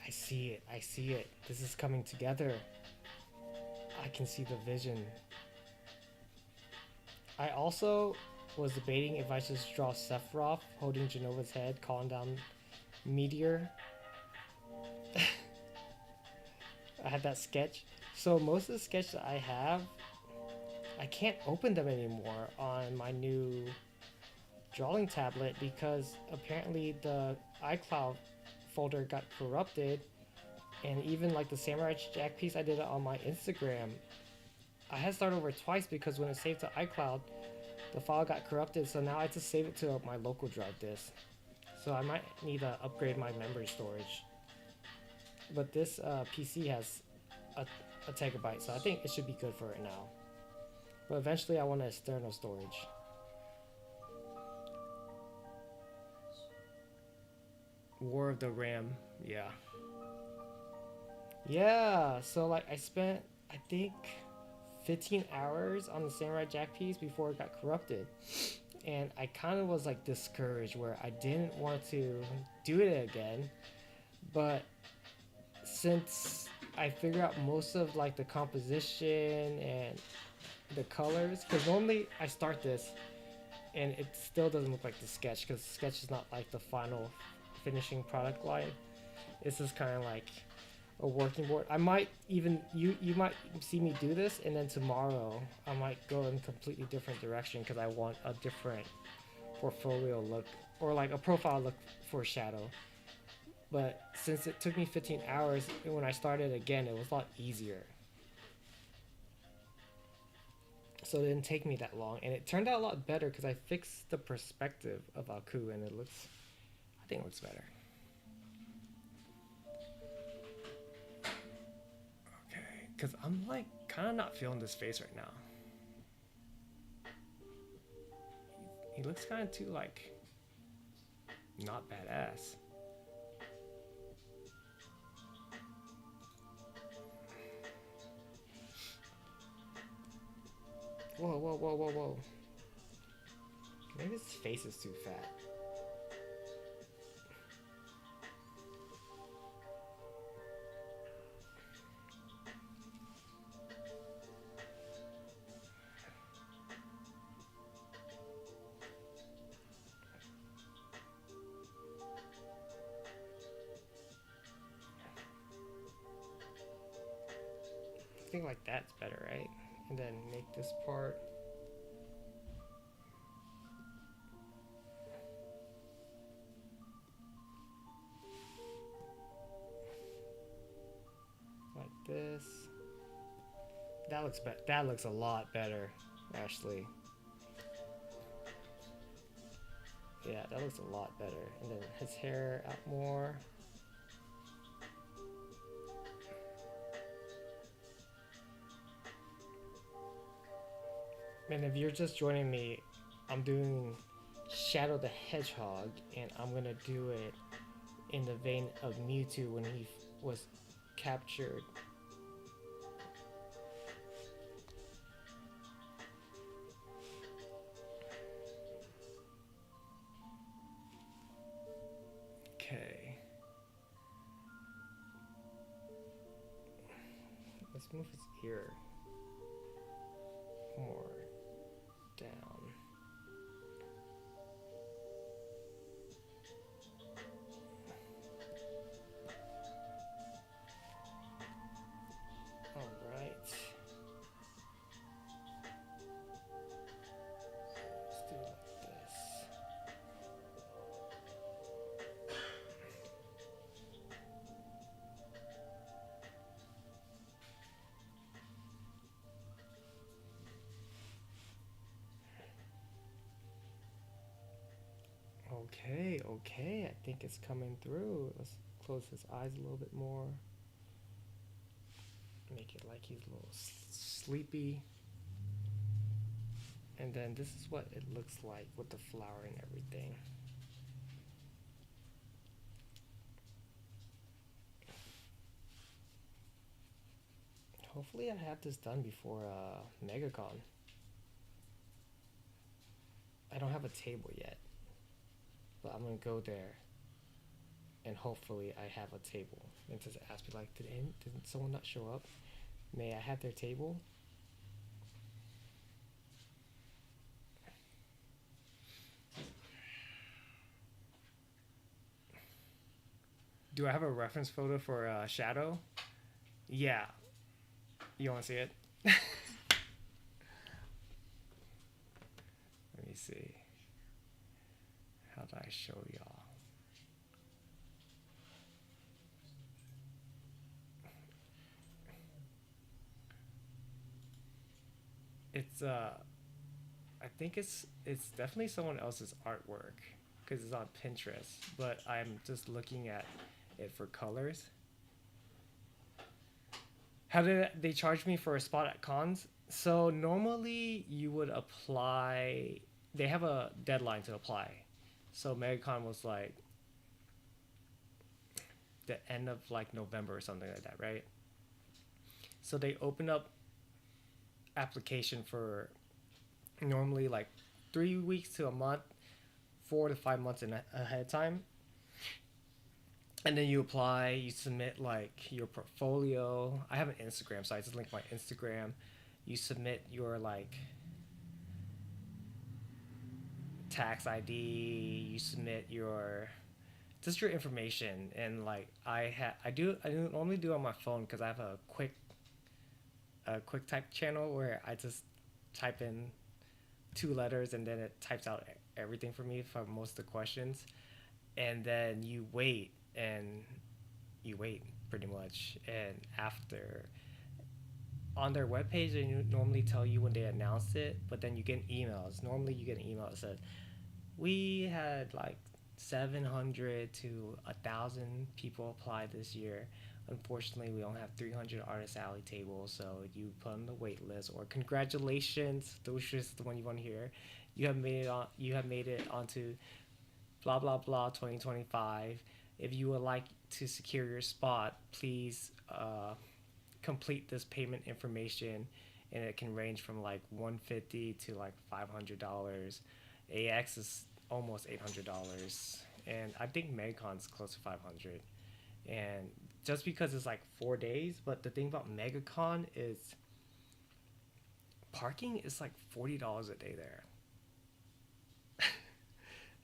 Speaker 1: I see it. I see it. This is coming together. I can see the vision. I also was debating if I should draw Sephiroth holding Genova's head, calling down Meteor. I had that sketch. So most of the sketches that I have, I can't open them anymore on my new drawing tablet because apparently the iCloud folder got corrupted, and even like the Samurai Jack piece I did it on my Instagram. I had to start over twice because when it saved to iCloud, the file got corrupted, so now I have to save it to my local drive disk. So I might need to upgrade my memory storage. But this PC has a terabyte, so I think it should be good for it now. But eventually I want an external storage. War of the RAM, yeah. Yeah, so like I spent, I think, 15 hours on the Samurai Jack piece before it got corrupted. And I kind of was like discouraged where I didn't want to do it again. But since I figured out most of like the composition and the colors, because normally I start this and it still doesn't look like the sketch because the sketch is not like the final finishing product line. It's just kind of like a working board. I might even you might see me do this, and then tomorrow I might go in a completely different direction because I want a different portfolio look or like a profile look for Shadow. But since it took me 15 hours, when I started again, it was a lot easier. So it didn't take me that long, and it turned out a lot better because I fixed the perspective of Aku, and it looks, I think it looks better. Okay, because I'm like kind of not feeling this face right now. He looks kind of too like not badass. Whoa, whoa, whoa, whoa, whoa. Maybe his face is too fat. I think like that's better, right? And then make this part. Like this. That looks better. That looks a lot better, actually. Yeah, that looks a lot better. And then his hair out more. And if you're just joining me, I'm doing Shadow the Hedgehog, and I'm gonna do it in the vein of Mewtwo when he was captured. Okay. Let's move his ear more down. All right. Let's do it like this. Okay, okay, I think it's coming through. Let's close his eyes a little bit more. Make it like he's a little sleepy. And then this is what it looks like with the flower and everything. Hopefully I have this done before MegaCon. I don't have a table yet, but I'm gonna go there and hopefully I have a table. And just ask me like, did someone not show up? May I have their table? Do I have a reference photo for Shadow? Yeah. You want to see it? Let me see. How do I show y'all? It's I think it's definitely someone else's artwork because it's on Pinterest, but I'm just looking at it for colors. How did they charge me for a spot at cons? So normally you would apply. They have a deadline to apply. So MegaCon was like the end of like November or something like that, right? So they open up application for normally like 3 weeks to a month, 4 to 5 months ahead of time, and then you apply. You submit like your portfolio. I have an Instagram, so I just link my Instagram. You submit your like tax ID. You submit your just your information, and like I do normally do it on my phone because I have a quick type channel where I just type in 2 letters and then it types out everything for me for most of the questions, and then you wait pretty much, and after on their webpage they normally tell you when they announce it, but then you get emails. Normally you get an email that says we had like 700 to 1,000 people apply this year. Unfortunately, we only have 300 artist alley tables, so you put on the wait list. Or congratulations, those is the one you want to hear. You have made it on. You have made it onto blah blah blah 2025. If you would like to secure your spot, please complete this payment information, and it can range from like 150 to like $500. AX is almost $800, and I think MegaCon's close to 500. And just because it's like 4 days, but the thing about MegaCon is parking is like $40 a day there.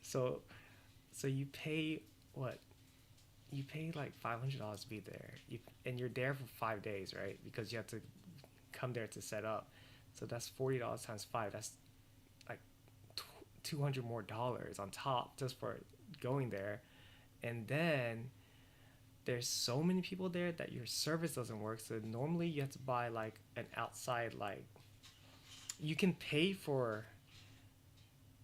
Speaker 1: So so you pay what? You pay like $500 to be there, and you're there for 5 days, right? Because you have to come there to set up. So that's $40 times five. That's like 200 more dollars on top just for going there. And then there's so many people there that your service doesn't work. So normally you have to buy like an outside, like you can pay for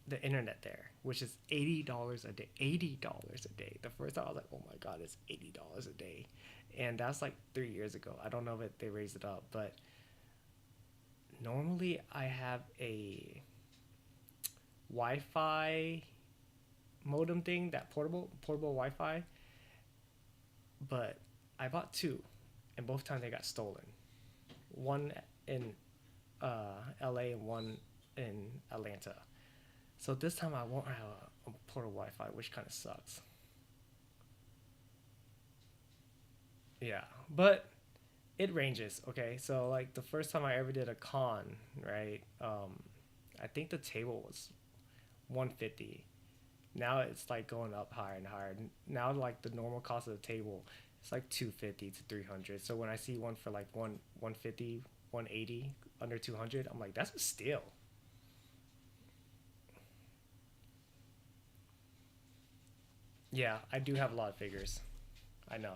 Speaker 1: the internet there, which is $80 a day. $80 a day. The first time I was like, oh my god, it's $80 a day, and that's like 3 years ago. I don't know if they raised it up, but normally I have a Wi-Fi modem thing, that portable Wi-Fi, but I bought two, and both times they got stolen. One in LA and one in Atlanta. So this time I won't have a portable Wi-Fi, which kind of sucks. Yeah, but it ranges. Okay, so like the first time I ever did a con, right? I think the table was 150. Now it's like going up higher and higher. Now like the normal cost of the table, it's like 250 to 300. So when I see one for like 150, 180, under 200, I'm like, that's a steal. Yeah, I do have a lot of figures. I know.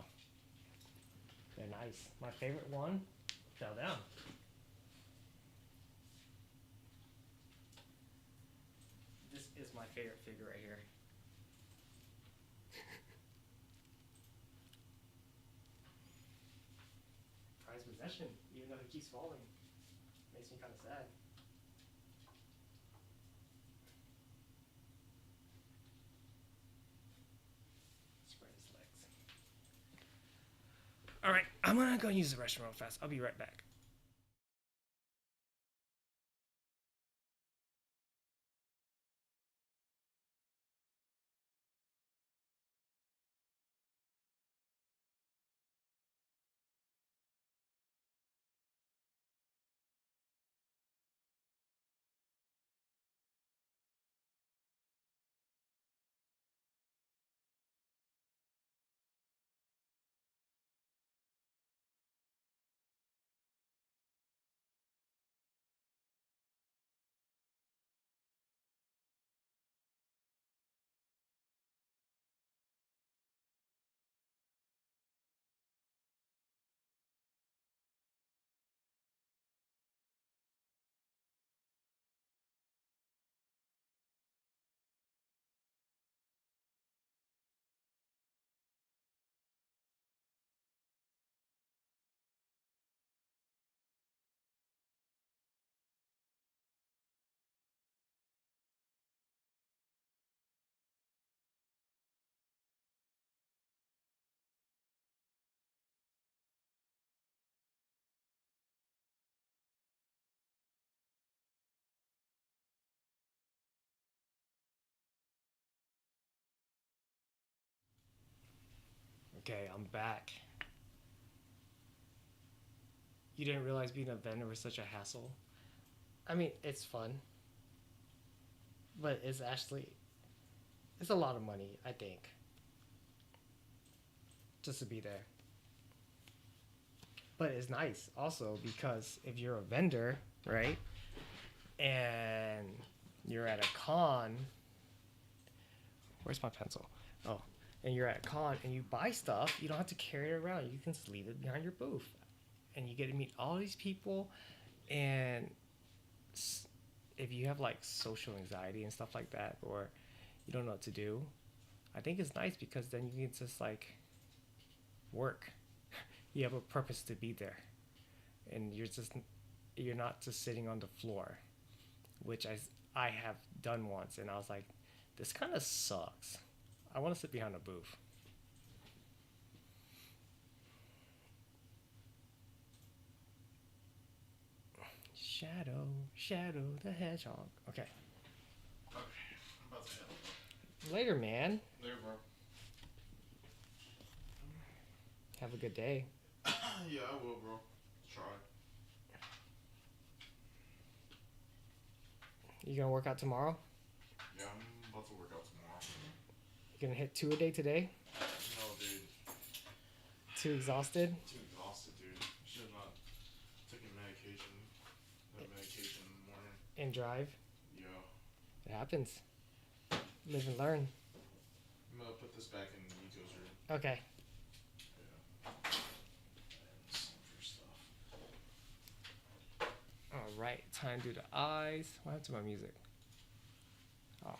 Speaker 1: They're nice. My favorite one fell down. This is my favorite figure right here. Prized possession, even though he keeps falling. Makes me kind of sad. Spread his legs. All right, I'm gonna go use the restroom real fast. I'll be right back. Okay, I'm back. You didn't realize being a vendor was such a hassle? I mean, it's fun. But it's a lot of money, I think. Just to be there. But it's nice also because if you're a vendor, right? And you're at a con. Where's my pencil? Oh, and you're at a con and you buy stuff, you don't have to carry it around. You can just leave it behind your booth. And you get to meet all these people. And if you have like social anxiety and stuff like that, or you don't know what to do, I think it's nice because then you can just like work. You have a purpose to be there. And you're not just sitting on the floor, which I have done once, and I was like, this kind of sucks. I want to sit behind a booth. Shadow the Hedgehog. Okay.
Speaker 3: Okay, I'm about to head out,
Speaker 1: Later, man.
Speaker 3: bro. There, bro.
Speaker 1: Have a good day.
Speaker 3: Yeah, I will, bro. Try.
Speaker 1: You gonna work out tomorrow?
Speaker 3: Yeah, I'm about to work out tomorrow.
Speaker 1: You gonna hit 2 a day today?
Speaker 3: No, dude.
Speaker 1: Too exhausted?
Speaker 3: Too exhausted, dude. Should have not taken medication. That medication in the morning.
Speaker 1: And drive?
Speaker 3: Yeah.
Speaker 1: It happens. Live and learn.
Speaker 3: I'm gonna put this back in Nico's room.
Speaker 1: Okay.
Speaker 3: Yeah. And some for stuff.
Speaker 1: Alright, time to do the eyes. What happened to my music? Oh.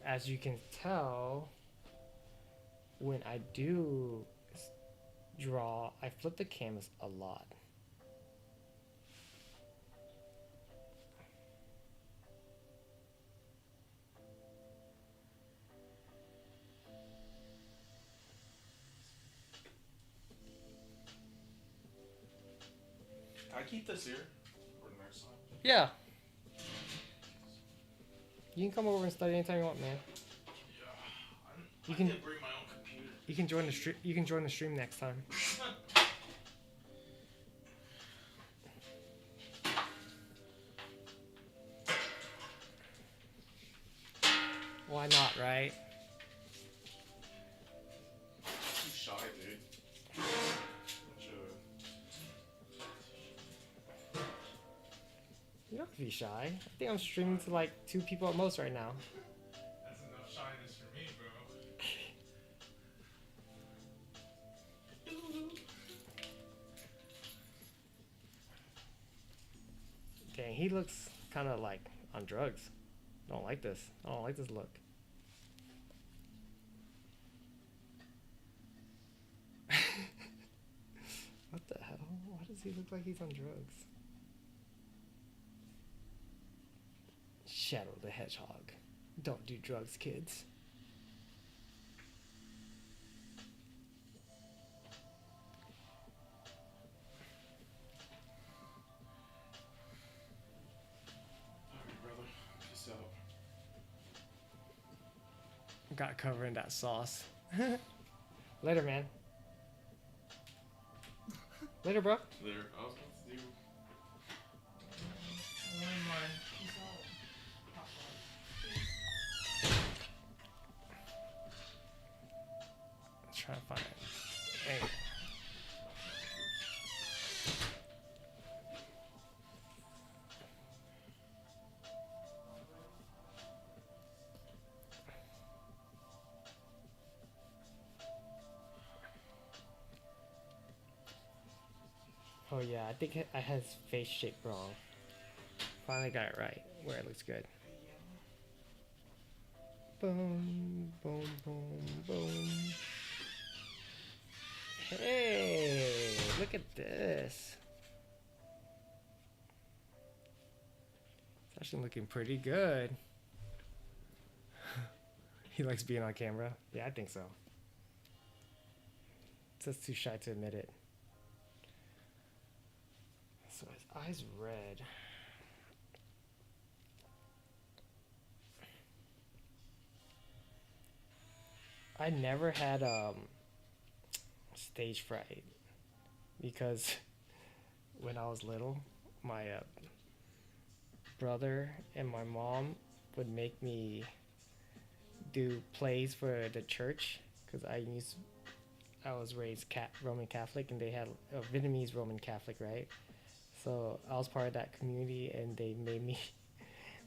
Speaker 1: As you can tell, when I do draw, I flip the canvas a lot.
Speaker 3: Can I keep this here for next time?
Speaker 1: Yeah. You can come over and study anytime you want, man.
Speaker 3: Yeah.
Speaker 1: You
Speaker 3: I
Speaker 1: can-
Speaker 3: can bring my own computer.
Speaker 1: You can join the stream. You can join the stream next time. Why not, right?
Speaker 3: Too shy, dude.
Speaker 1: You don't have to be shy. I think I'm streaming to like 2 people at most right now.
Speaker 2: That's enough shyness for me, bro.
Speaker 1: Dang, he looks kind of like on drugs. Don't like this. I don't like this look. What the hell? Why does he look like he's on drugs? Shadow the Hedgehog. Don't do drugs, kids.
Speaker 3: Alright, brother. Peace out.
Speaker 1: Got covered in that sauce. Later, man. Later, bro.
Speaker 3: There. I was about to do.
Speaker 1: Let's try to find it. Hey. Oh yeah, I think I had his face shape wrong. Finally got it right, where it looks good. Boom, boom, boom, boom. Hey, look at this. It's actually looking pretty good. He likes being on camera. Yeah, I think so. Just too shy to admit it. So his eyes red. I never had stage fright because when I was little, my brother and my mom would make me do plays for the church because I was raised Roman Catholic and they had a Vietnamese Roman Catholic, right? So I was part of that community and they made me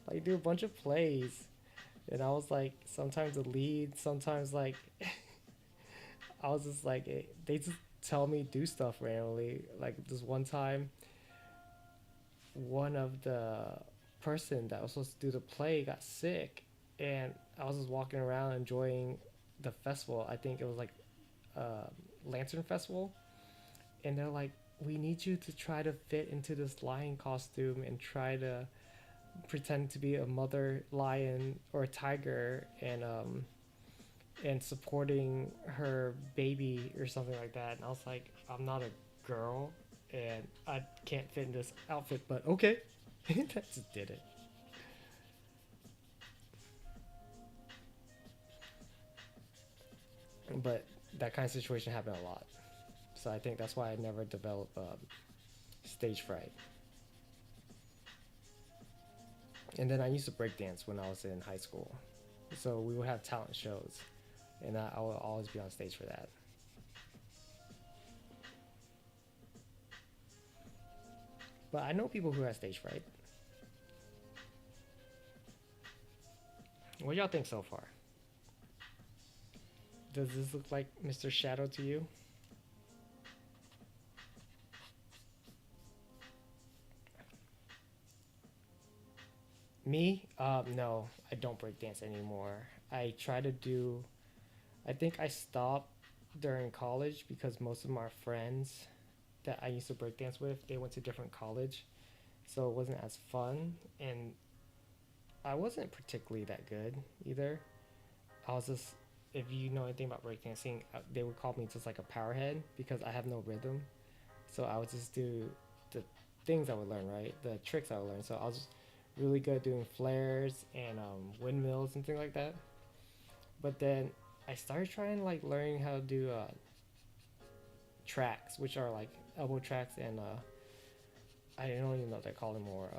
Speaker 1: like do a bunch of plays and I was like sometimes the lead, sometimes like I was just like they just tell me do stuff randomly. Like this one time, one of the person that was supposed to do the play got sick, and I was just walking around enjoying the festival. I think it was like Lantern Festival, and they're like, "We need you to try to fit into this lion costume and try to pretend to be a mother lion or a tiger and supporting her baby or something like that." And I was like, "I'm not a girl, and I can't fit in this outfit, but okay." That just did it. But that kind of situation happened a lot. So I think that's why I never developed stage fright. And then I used to break dance when I was in high school. So we would have talent shows, and I would always be on stage for that. But I know people who have stage fright. What y'all think so far? Does this look like Mr. Shadow to you? Me? No, I don't break dance anymore. I try to do. I think I stopped during college because most of my friends that I used to break dance with, they went to different college, so it wasn't as fun, and I wasn't particularly that good either. I was just, if you know anything about breakdancing, they would call me just like a powerhead because I have no rhythm. So I would just do the things I would learn, right? The tricks I would learn. So I was really good at doing flares and windmills and things like that. But then I started trying like learning how to do tracks, which are like elbow tracks and I don't even know what they call them more.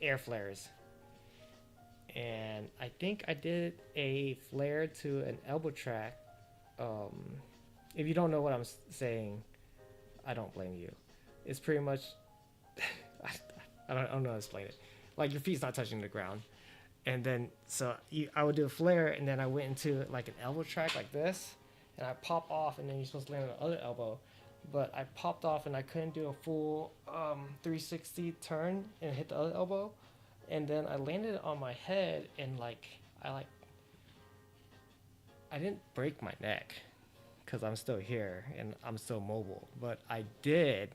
Speaker 1: Air flares. And I think I did a flare to an elbow track. Um, if you don't know what I'm saying, I don't blame you. It's pretty much I, I don't know how to explain it. Like your feet's not touching the ground, and then I would do a flare, and then I went into like an elbow track like this, and I pop off, and then you're supposed to land on the other elbow, but I popped off and I couldn't do a full 360 turn and hit the other elbow, and then I landed on my head and I didn't break my neck because I'm still here and I'm still mobile, but I did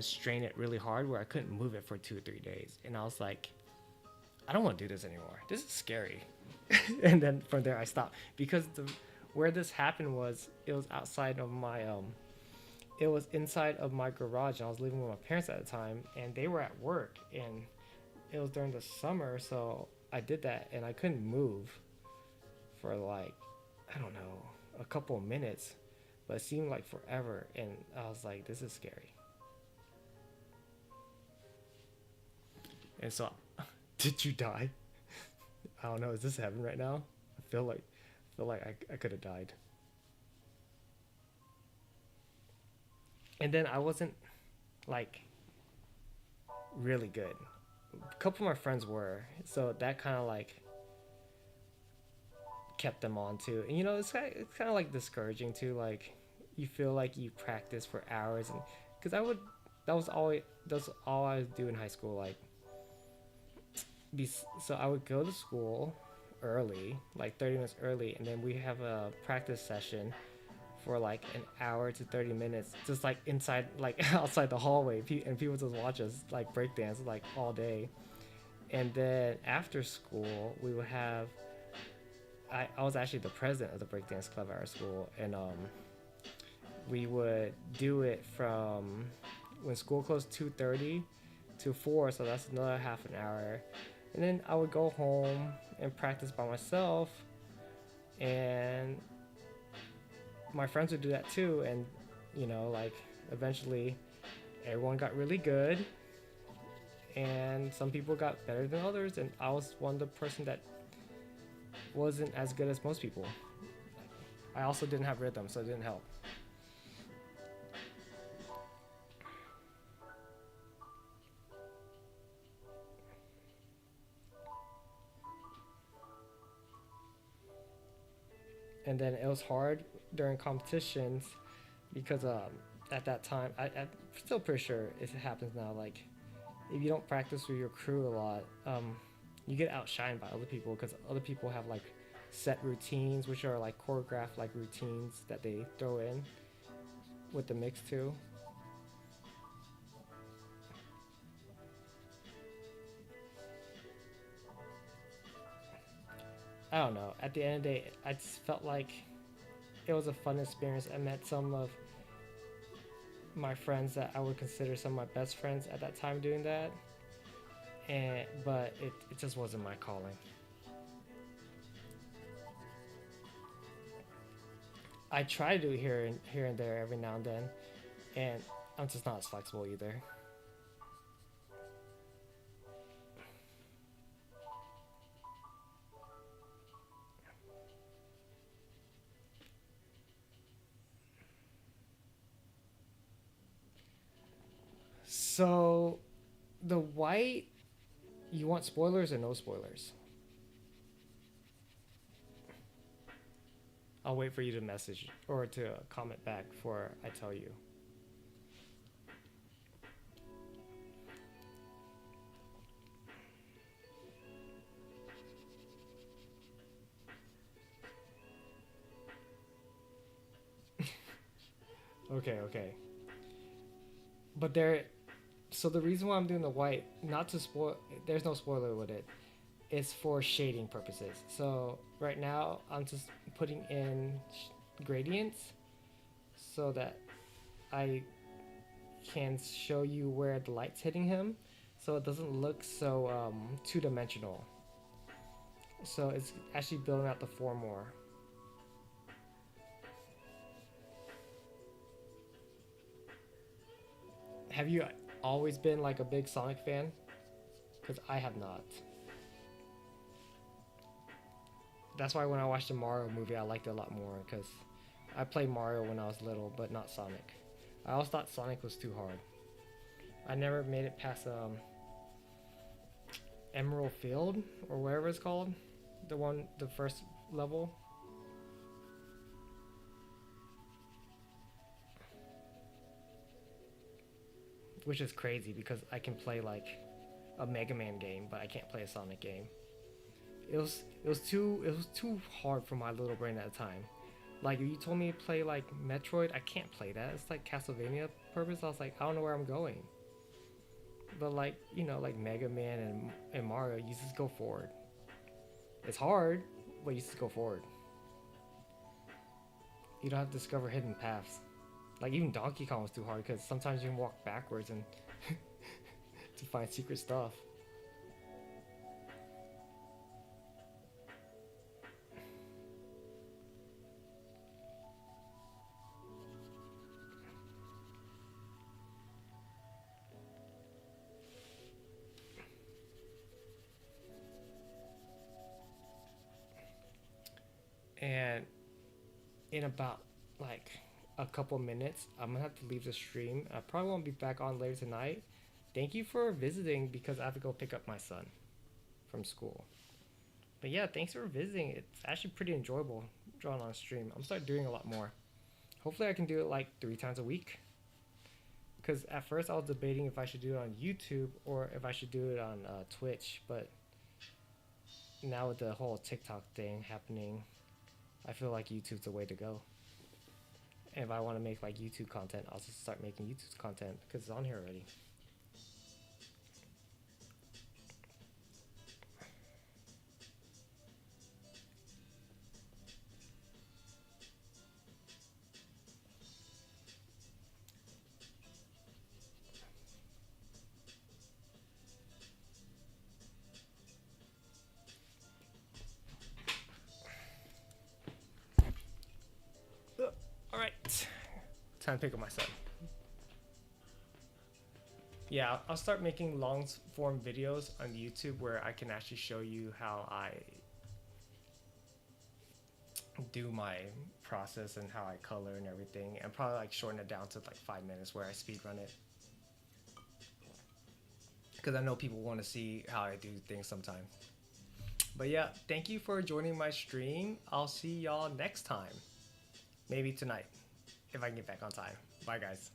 Speaker 1: strain it really hard where I couldn't move it for 2 or 3 days, and I was like, I don't want to do this anymore. This is scary. And then from there I stopped because the where this happened was it was outside of my it was inside of my garage and I was living with my parents at the time and they were at work and it was during the summer, so I did that and I couldn't move for like I don't know a couple of minutes, but it seemed like forever and I was like this is scary. And so did you die? I don't know. Is this heaven right now? I feel like I could have died. And then I wasn't like really good. A couple of my friends were, so that kind of like kept them on too. And it's kind of like discouraging too. Like you feel like you practice for hours, and because that's all I would do in high school. Like so I would go to school early, like 30 minutes early, and then we have a practice session for like an hour to 30 minutes, just like inside, like outside the hallway, and people just watch us like break dance like all day. And then after school, we would have. I was actually the president of the breakdance club at our school, and we would do it from when school closed 2:30 to 4, so that's another half an hour. And then I would go home and practice by myself and my friends would do that too. And like eventually, everyone got really good, and some people got better than others, and I was one of the person that wasn't as good as most people. I also didn't have rhythm, so it didn't help. And then it was hard during competitions because at that time I'm still pretty sure it happens now. Like if you don't practice with your crew a lot, you get outshined by other people because other people have like set routines, which are like choreographed like routines that they throw in with the mix too. I don't know. At the end of the day, I just felt like it was a fun experience. I met some of my friends that I would consider some of my best friends at that time doing that, and but it just wasn't my calling. I try to do it here and there every now and then, and I'm just not as flexible either. So the white, you want spoilers or no spoilers? I'll wait for you to message or to comment back before I tell you. Okay, okay. But there, so the reason why I'm doing the white, not to spoil, there's no spoiler with it. It's for shading purposes. So right now I'm just putting in gradients so that I can show you where the light's hitting him, so it doesn't look so two-dimensional. So it's actually building out the form more. Have you always been like a big Sonic fan? Because I have not. That's why when I watched the Mario movie, I liked it a lot more. Because I played Mario when I was little, but not Sonic. I always thought Sonic was too hard. I never made it past Emerald Field or whatever it's called, the first level. Which is crazy because I can play like a Mega Man game, but I can't play a Sonic game. It was too hard for my little brain at the time. Like if you told me to play like Metroid, I can't play that. It's like Castlevania purpose. I was like, I don't know where I'm going. But like like Mega Man and Mario, you just go forward. It's hard, but you just go forward. You don't have to discover hidden paths. Like even Donkey Kong was too hard because sometimes you can walk backwards and to find secret stuff. And in about like a couple minutes, I'm gonna have to leave the stream. I probably won't be back on later tonight. Thank you for visiting because I have to go pick up my son from school. But yeah, thanks for visiting. It's actually pretty enjoyable drawing on stream. I'm gonna start doing a lot more. Hopefully, I can do it like 3 times a week. Because at first I was debating if I should do it on YouTube or if I should do it on Twitch. But now with the whole TikTok thing happening, I feel like YouTube's the way to go. And if I want to make like YouTube content, I'll just start making YouTube content because it's on here already. trying to pick up my son. Yeah, I'll start making long form videos on YouTube where I can actually show you how I do my process and how I color and everything, and probably like shorten it down to like 5 minutes where I speed run it. Because I know people want to see how I do things sometimes. But yeah, thank you for joining my stream. I'll see y'all next time. Maybe tonight, if I can get back on time. Bye, guys.